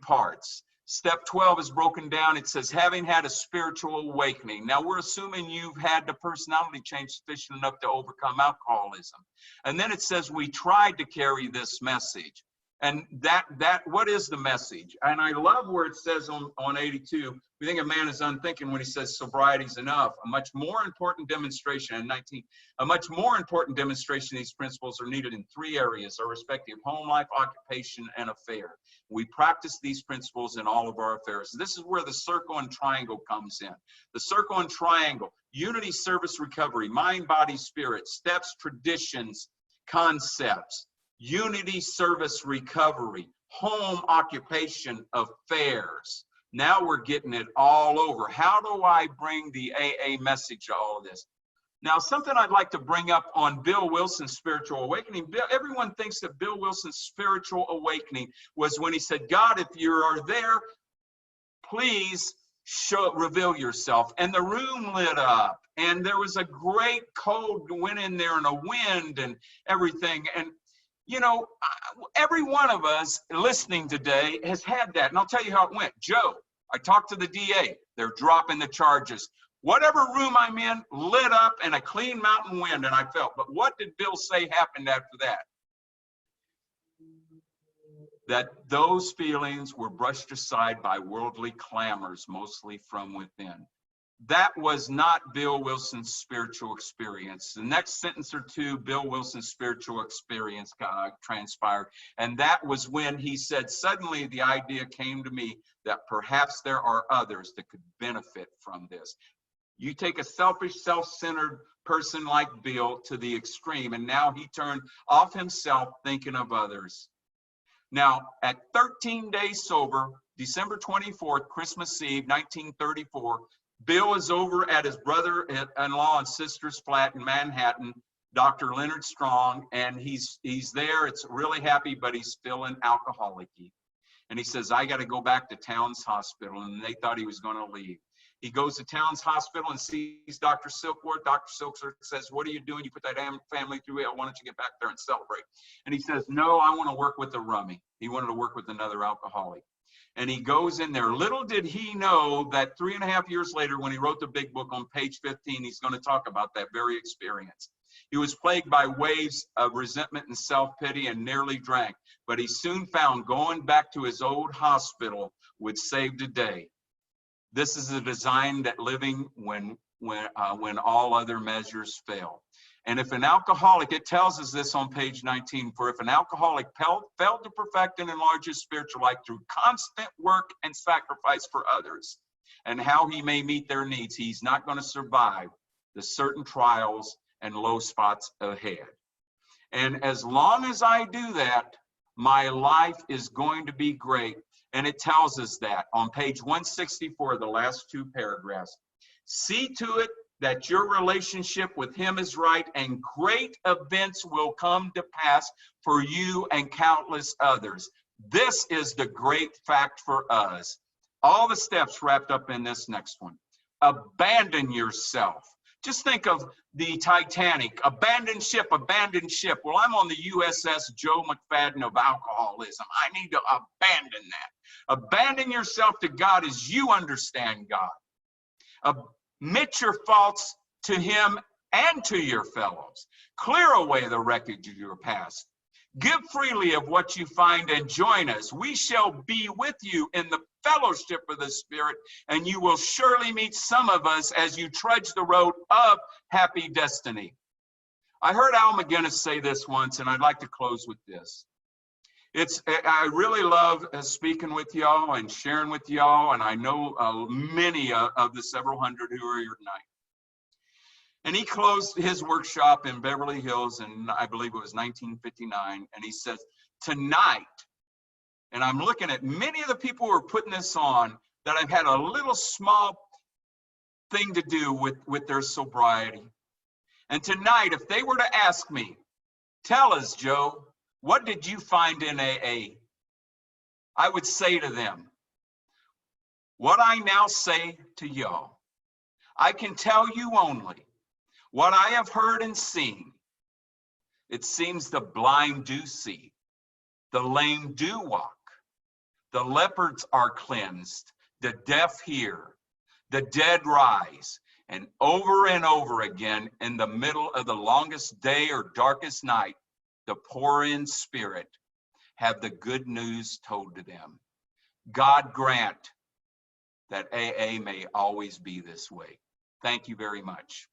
parts. Step 12 is broken down. It says, having had a spiritual awakening. Now we're assuming you've had the personality change sufficient enough to overcome alcoholism. And then it says, we tried to carry this message. And what is the message? And I love where it says on 82, we think a man is unthinking when he says sobriety is enough. A much more important demonstration in 19, a much more important demonstration of these principles are needed in 3 areas, our respective home life, occupation, and affair. We practice these principles in all of our affairs. This is where the circle and triangle comes in. The circle and triangle, unity, service, recovery, mind, body, spirit, steps, traditions, concepts. Unity, service, recovery, home, occupation, affairs. Now we're getting it all over. How do I bring the AA message to all of this? Now, something I'd like to bring up on Bill Wilson's spiritual awakening. Everyone thinks that Bill Wilson's spiritual awakening was when he said, God, if you are there, please reveal yourself. And the room lit up, and there was a great cold went in there and a wind and everything. And you know, every one of us listening today has had that. And I'll tell you how it went. Joe, I talked to the DA. They're dropping the charges. Whatever room I'm in lit up and a clean mountain wind, and I felt. But what did Bill say happened after that? That those feelings were brushed aside by worldly clamors, mostly from within. That was not Bill Wilson's spiritual experience. The next sentence or two, Bill Wilson's spiritual experience transpired. And that was when he said, suddenly the idea came to me that perhaps there are others that could benefit from this. You take a selfish, self-centered person like Bill to the extreme, and now he turned off himself thinking of others. Now, at 13 days sober, December 24th, Christmas Eve, 1934, Bill is over at his brother-in-law and sister's flat in Manhattan, Dr. Leonard Strong, and he's there. It's really happy, but he's feeling alcoholic-y. And he says, I got to go back to Towns Hospital, and they thought he was going to leave. He goes to Towns Hospital and sees Dr. Silkworth. Dr. Silkworth says, what are you doing? You put that family through hell. Why don't you get back there and celebrate? And he says, no, I want to work with a rummy. He wanted to work with another alcoholic. And he goes in there. Little did he know that 3.5 years later, when he wrote the big book on page 15, he's going to talk about that very experience. He was plagued by waves of resentment and self-pity and nearly drank, but he soon found going back to his old hospital would save the day. This is a design that living when all other measures fail. And if an alcoholic, it tells us this on page 19, for if an alcoholic failed to perfect and enlarge his spiritual life through constant work and sacrifice for others, and how he may meet their needs, he's not going to survive the certain trials and low spots ahead. And as long as I do that, my life is going to be great. And it tells us that on page 164, the last 2 paragraphs. See to it that your relationship with him is right, and great events will come to pass for you and countless others. This is the great fact for us. All the steps wrapped up in this next one. Abandon yourself. Just think of the Titanic. Abandon ship, abandon ship. Well, I'm on the USS Joe McFadden of alcoholism. I need to abandon that. Abandon yourself to God as you understand God. Admit your faults to him and to your fellows. Clear away the wreckage of your past. Give freely of what you find and join us. We shall be with you in the fellowship of the Spirit, and you will surely meet some of us as you trudge the road of happy destiny. I heard Al McGinnis say this once, and I'd like to close with this. I really love speaking with y'all and sharing with y'all, and I know many of the several hundred who are here tonight. And he closed his workshop in Beverly Hills, and I believe it was 1959, and he says, tonight, and I'm looking at many of the people who are putting this on that I've had a little small thing to do with their sobriety. And tonight, if they were to ask me, tell us, Joe, what did you find in AA? I would say to them, what I now say to y'all, I can tell you only what I have heard and seen. It seems the blind do see, the lame do walk, the leopards are cleansed, the deaf hear, the dead rise, and over again in the middle of the longest day or darkest night, the poor in spirit have the good news told to them. God grant that AA may always be this way. Thank you very much.